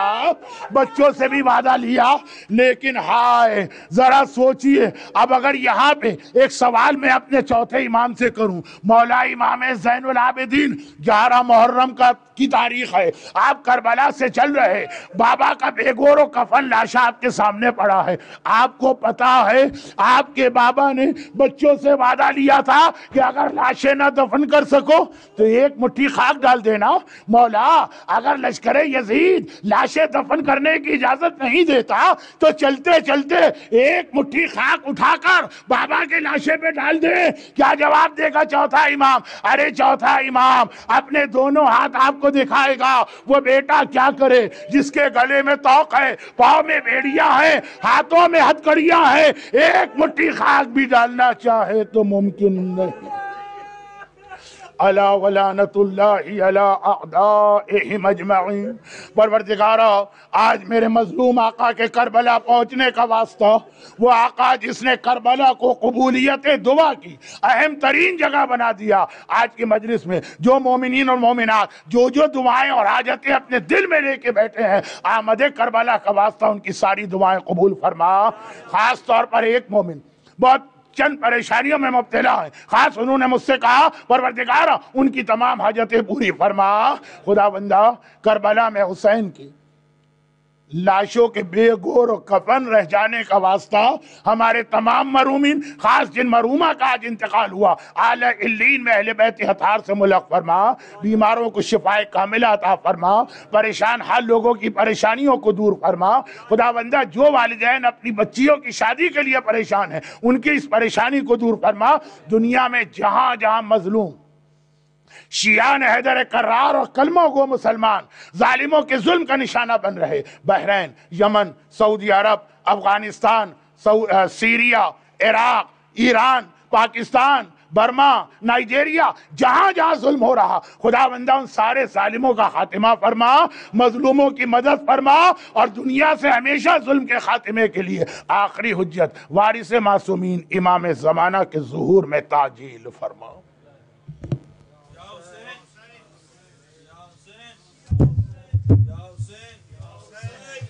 بچوں سے بھی وعدہ لیا، لیکن ہائے ذرا سوچئے، اب اگر یہاں پہ ایک سوال میں اپنے چوتھے امام سے کروں، مولا امام زین العابدین 11 محرم کی تاریخ ہے، آپ کربلا سے چل رہے، بابا کا بے گور و کفن لاشا آپ کے سامنے پڑا ہے، آپ کو پتا ہے آپ کے بابا نے بچوں سے وعدہ لیا تھا کہ اگر لاشیں نہ دفن کر سکو تو ایک مٹھی خاک ڈال دینا۔ مولا اگر لشکر یزید لاشیں دفن کرنے کی اجازت نہیں دیتا تو چلتے چلتے ایک مٹھی خاک اٹھا کر بابا کے لاشے پہ ڈال دے۔ کیا جواب دے گا چوتھا امام؟ ارے چوتھا امام اپنے دونوں ہاتھ آپ کو دکھائے گا، وہ بیٹا کیا کرے جس کے گلے میں توق ہے، پاؤں میں بیڑیاں ہیں، ہاتھوں میں ہتھکڑیاں ہیں، ایک مٹھی خاک بھی ڈالنا چاہے تو ممکن نہیں۔ الا ولعنت اللہ علی اعدائہم اجمعین۔ پروردگارا آج میرے مظلوم آقا کے کربلا پہنچنے کا واسطہ، وہ آقا جس نے کربلا کو قبولیت دعا کی اہم ترین جگہ بنا دیا، آج کی مجلس میں جو مومنین اور مومنات جو دعائیں اور حاجتیں اپنے دل میں لے کے بیٹھے ہیں، آمد کربلا کا واسطہ ان کی ساری دعائیں قبول فرما۔ خاص طور پر ایک مومن بہت چند پریشانیوں میں مبتلا ہے، خاص انہوں نے مجھ سے کہا پروردگارا ان کی تمام حاجتیں پوری فرما۔ خدا بندہ کربلا میں حسین کی لاشوں کے بے گور و کفن رہ جانے کا واسطہ ہمارے تمام مرحومین، خاص جن مرحومہ کا آج انتقال ہوا، اعلی علیین میں اہل بیت اطہار سے ملق فرما، بیماروں کو شفائے کاملہ عطا فرما، پریشان حال لوگوں کی پریشانیوں کو دور فرما۔ خدا بندہ جو والدین اپنی بچیوں کی شادی کے لیے پریشان ہیں ان کی اس پریشانی کو دور فرما۔ دنیا میں جہاں جہاں مظلوم شیعان حیدر کرار اور کلمہ گو مسلمان ظالموں کے ظلم کا نشانہ بن رہے، بحرین، یمن، سعودی عرب، Afghanistan, Syria, Iraq, Iran, Pakistan, Burma, Nigeria, جہاں جہاں ظلم ہو رہا، خدا بندہ ان سارے ظالموں کا خاتمہ فرما، مظلوموں کی مدد فرما، اور دنیا سے ہمیشہ ظلم کے خاتمے کے لیے آخری حجت وارث معصومین امام زمانہ کے ظہور میں تعجیل فرما۔